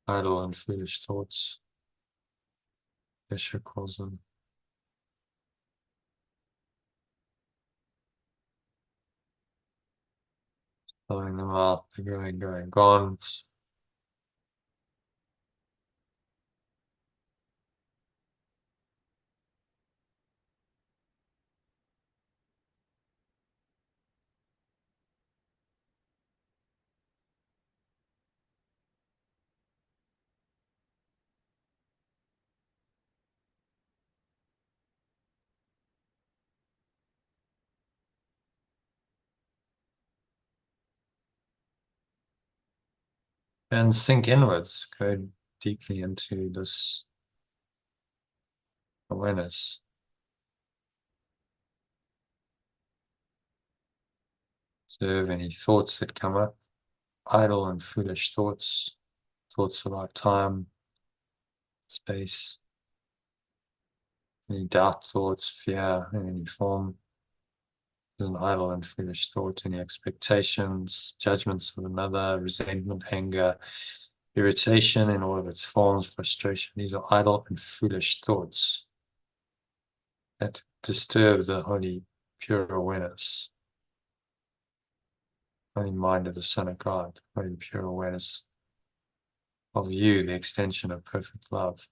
idle and foolish thoughts. Escher calls them. Blowing them out, they're going, gone. and sink inwards, go deeply into this awareness. Observe any thoughts that come up, idle and foolish thoughts, thoughts about time, space, any doubt thoughts, fear in any form. There's an idle and foolish thought, any expectations, judgments of another, resentment, anger, irritation in all of its forms, frustration. These are idle and foolish thoughts that disturb the holy, pure awareness, holy mind of the Son of God, holy, pure awareness of you, the extension of perfect love.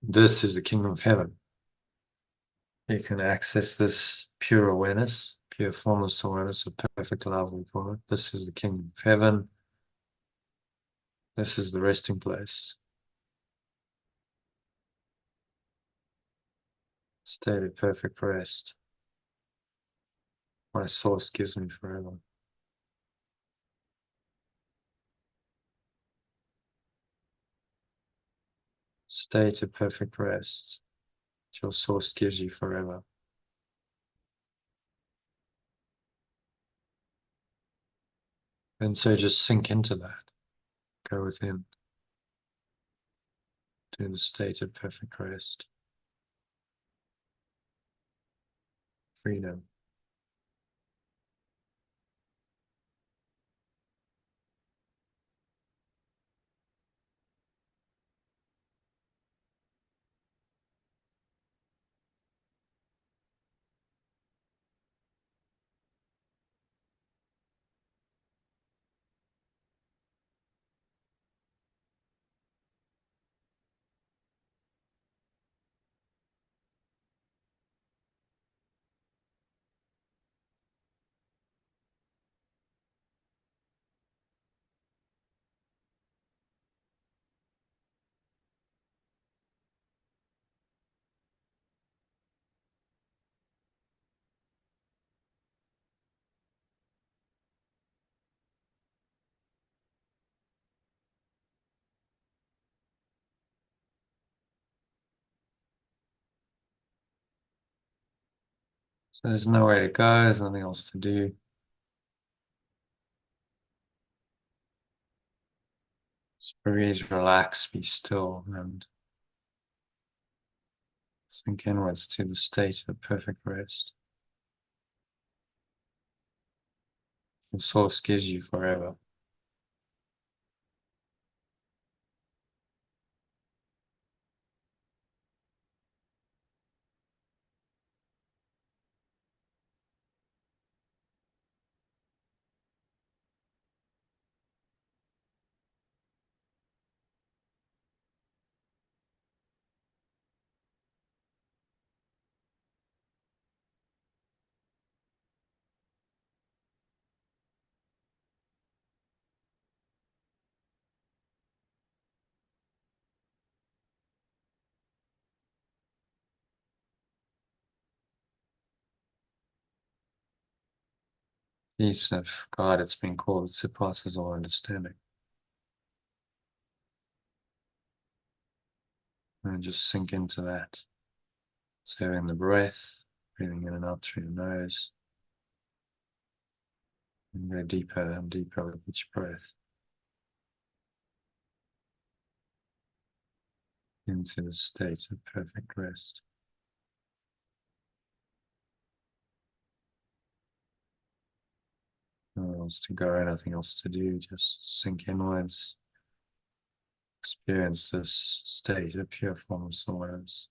This is the kingdom of heaven. You can access this pure awareness, pure formless awareness of perfect love, we call it. This is the kingdom of heaven. This is the resting place. State of perfect rest. My source gives me forever. State of perfect rest. Your source gives you forever. And so just sink into that. Go within to the state of perfect rest. Freedom. So there's nowhere to go, there's nothing else to do. Just breathe, relax, be still, and sink inwards to the state of perfect rest. The source gives you forever. Peace of God, it's been called, it surpasses all understanding. And just sink into that. Observing the breath, breathing in and out through the nose. And go deeper and deeper with each breath. Into the state of perfect rest. Nothing else to go, nothing else to do, just sink inwards. Experience this state of pure formless awareness,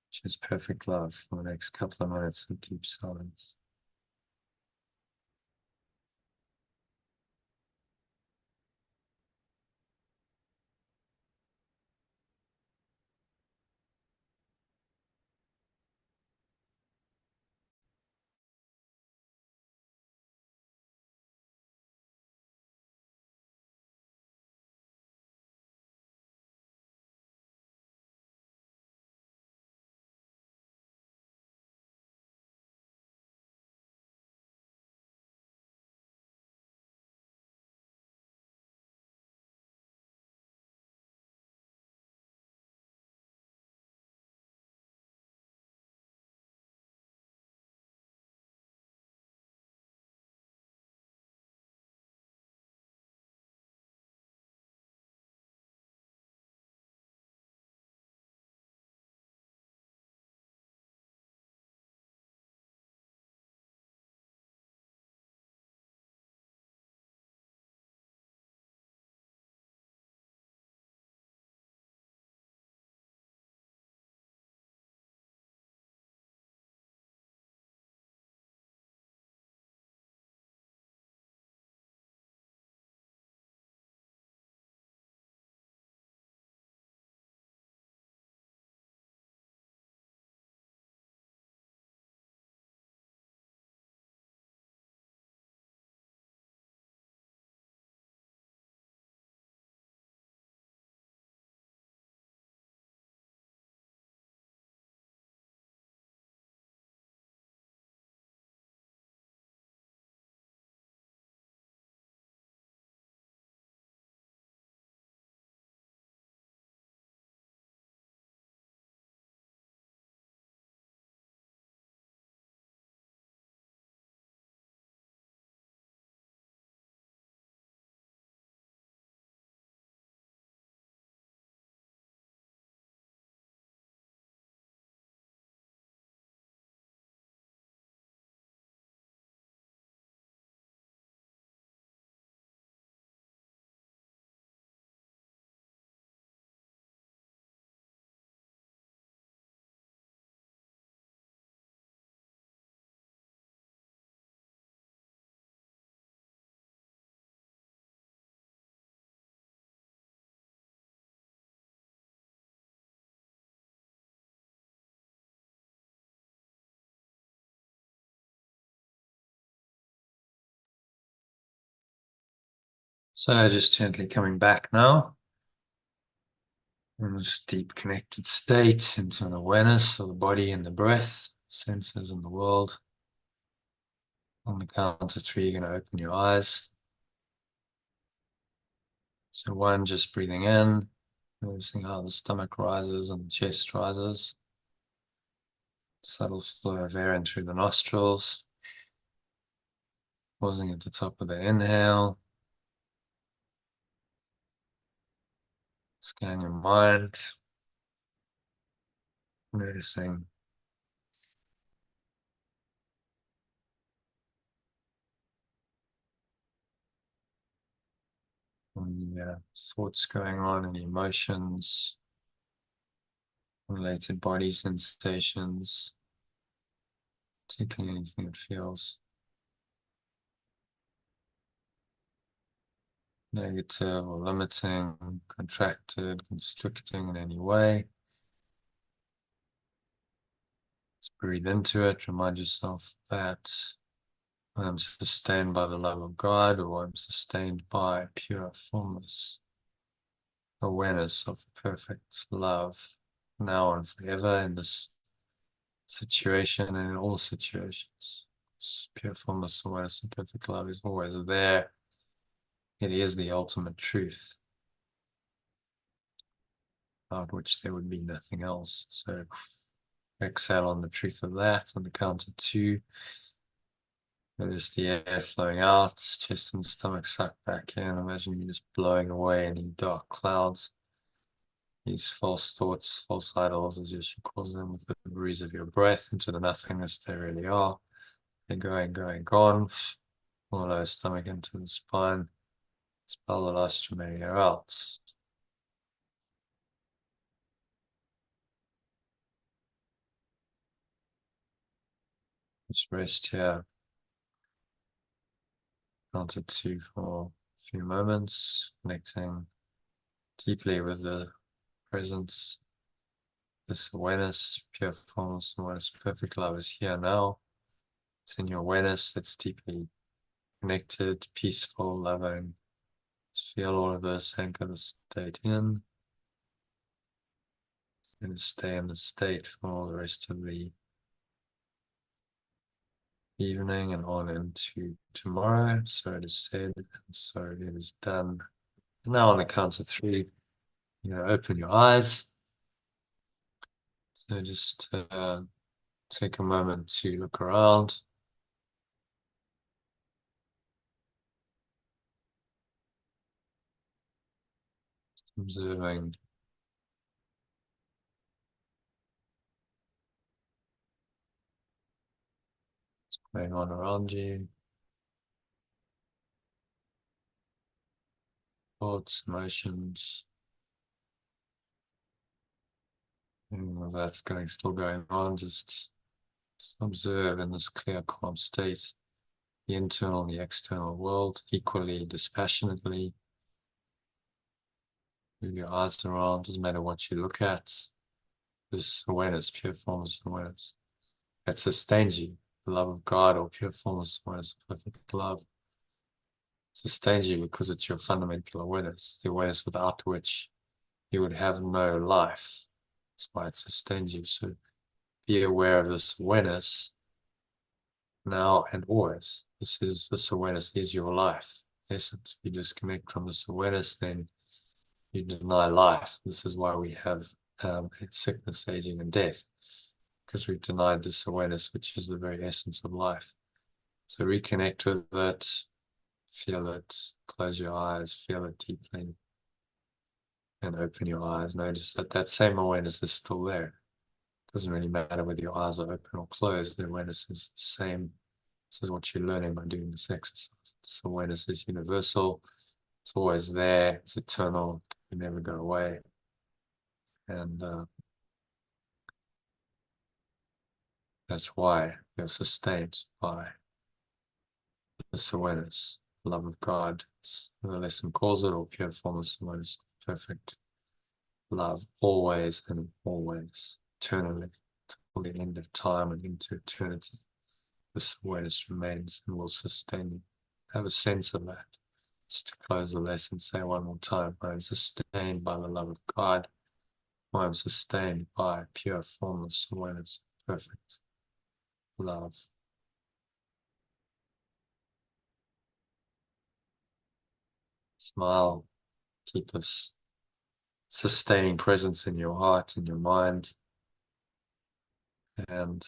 which is perfect love for the next couple of minutes of deep silence. So just gently coming back now in this deep connected state into an awareness of the body and the breath, senses and the world. On the count of 3, you're going to open your eyes. So 1, just breathing in, noticing how the stomach rises and the chest rises. Subtle flow of air in through the nostrils. Pausing at the top of the inhale. Scan your mind. Noticing any thoughts going on, any emotions, related body sensations, particularly anything that feels negative or limiting, contracted, constricting in any way. Let's breathe into it. Remind yourself that I'm sustained by the love of God, or I'm sustained by pure formless awareness of perfect love now and forever in this situation and in all situations. Pure formless awareness and perfect love is always there. It is the ultimate truth, without which there would be nothing else. So exhale on the truth of that on the count of 2. Notice the air flowing out, chest and stomach sucked back in. Imagine you just blowing away any dark clouds, these false thoughts, false idols, as you should call them, with the breeze of your breath into the nothingness they really are. They're going, gone. Lower stomach into the spine. Expel the last remaining air out. Just rest here. Count of 2 for a few moments, connecting deeply with the presence, this awareness, pure formless awareness, perfect love is here now. It's in your awareness that's deeply connected, peaceful, loving. Just feel all of this, anchor the state in, and stay in the state for the rest of the evening and on into tomorrow. So it is said, and so it is done. And now on the count of 3, open your eyes. So just take a moment to look around. Observing what's going on around you. Thoughts, emotions, and that's still going on. Just observe in this clear, calm state the internal and the external world equally, dispassionately. Move your eyes around, doesn't matter what you look at. This awareness, pure formless awareness, that sustains you. The love of God or pure formless awareness, perfect love, sustains you because it's your fundamental awareness, the awareness without which you would have no life. That's why it sustains you. So be aware of this awareness now and always. This awareness is your life. Essence. If you disconnect from this awareness, then you deny life. This is why we have sickness, aging, and death, because we've denied this awareness, which is the very essence of life. So reconnect with it, feel it, close your eyes, feel it deeply, and open your eyes. Notice that that same awareness is still there. It doesn't really matter whether your eyes are open or closed, the awareness is the same. This is what you're learning by doing this exercise. This awareness is universal. It's always there. It's eternal. It never go away. And that's why you're sustained by this awareness, the love of God, the lesson calls it, or pure formless awareness, perfect love, always and always, eternally, till the end of time and into eternity. This awareness remains and will sustain you. Have a sense of that. Just to close the lesson, say one more time. I am sustained by the love of God. I am sustained by pure, formless awareness, perfect love. Smile. Keep this sustaining presence in your heart and your mind. And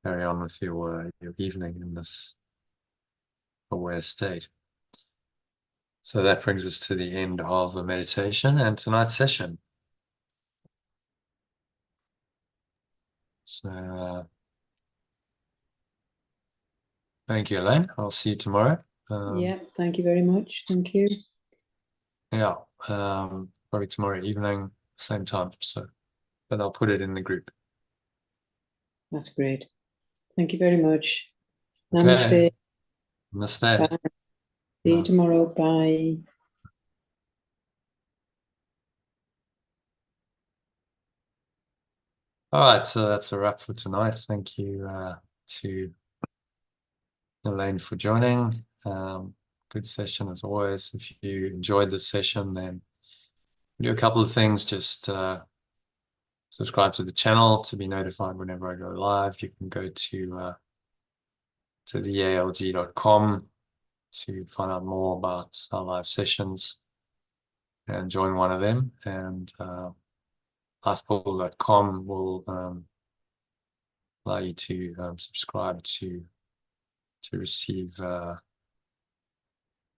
carry on with your evening in this aware state. So that brings us to the end of the meditation and tonight's session. So thank you, Elaine. I'll see you tomorrow. Yeah, thank you very much. Thank you. Yeah, probably tomorrow evening, same time. So, but I'll put it in the group. That's great. Thank you very much. Okay. Namaste. Namaste. Bye. See you tomorrow. Bye. All right, so that's a wrap for tonight. Thank you to Elaine for joining. Good session as always. If you enjoyed this session, then do a couple of things. Just subscribe to the channel to be notified whenever I go live. You can go to thealg.com to find out more about our live sessions and join one of them. And lifepool.com will allow you to subscribe to receive the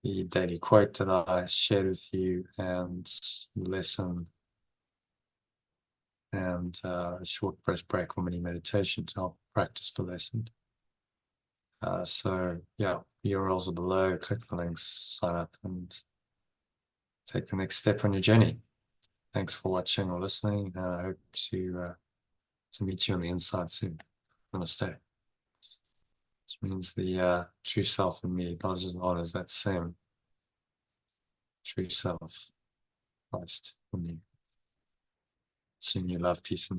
daily quote that I shared with you and lesson and a short break or mini meditation to help practice the lesson. So yeah, URLs are below. Click the links, sign up, and take the next step on your journey. Thanks for watching or listening. I hope to meet you on the inside soon. Namaste. Which means the true self in me acknowledges and honors that same true self, Christ in you. Seeing you love, peace, and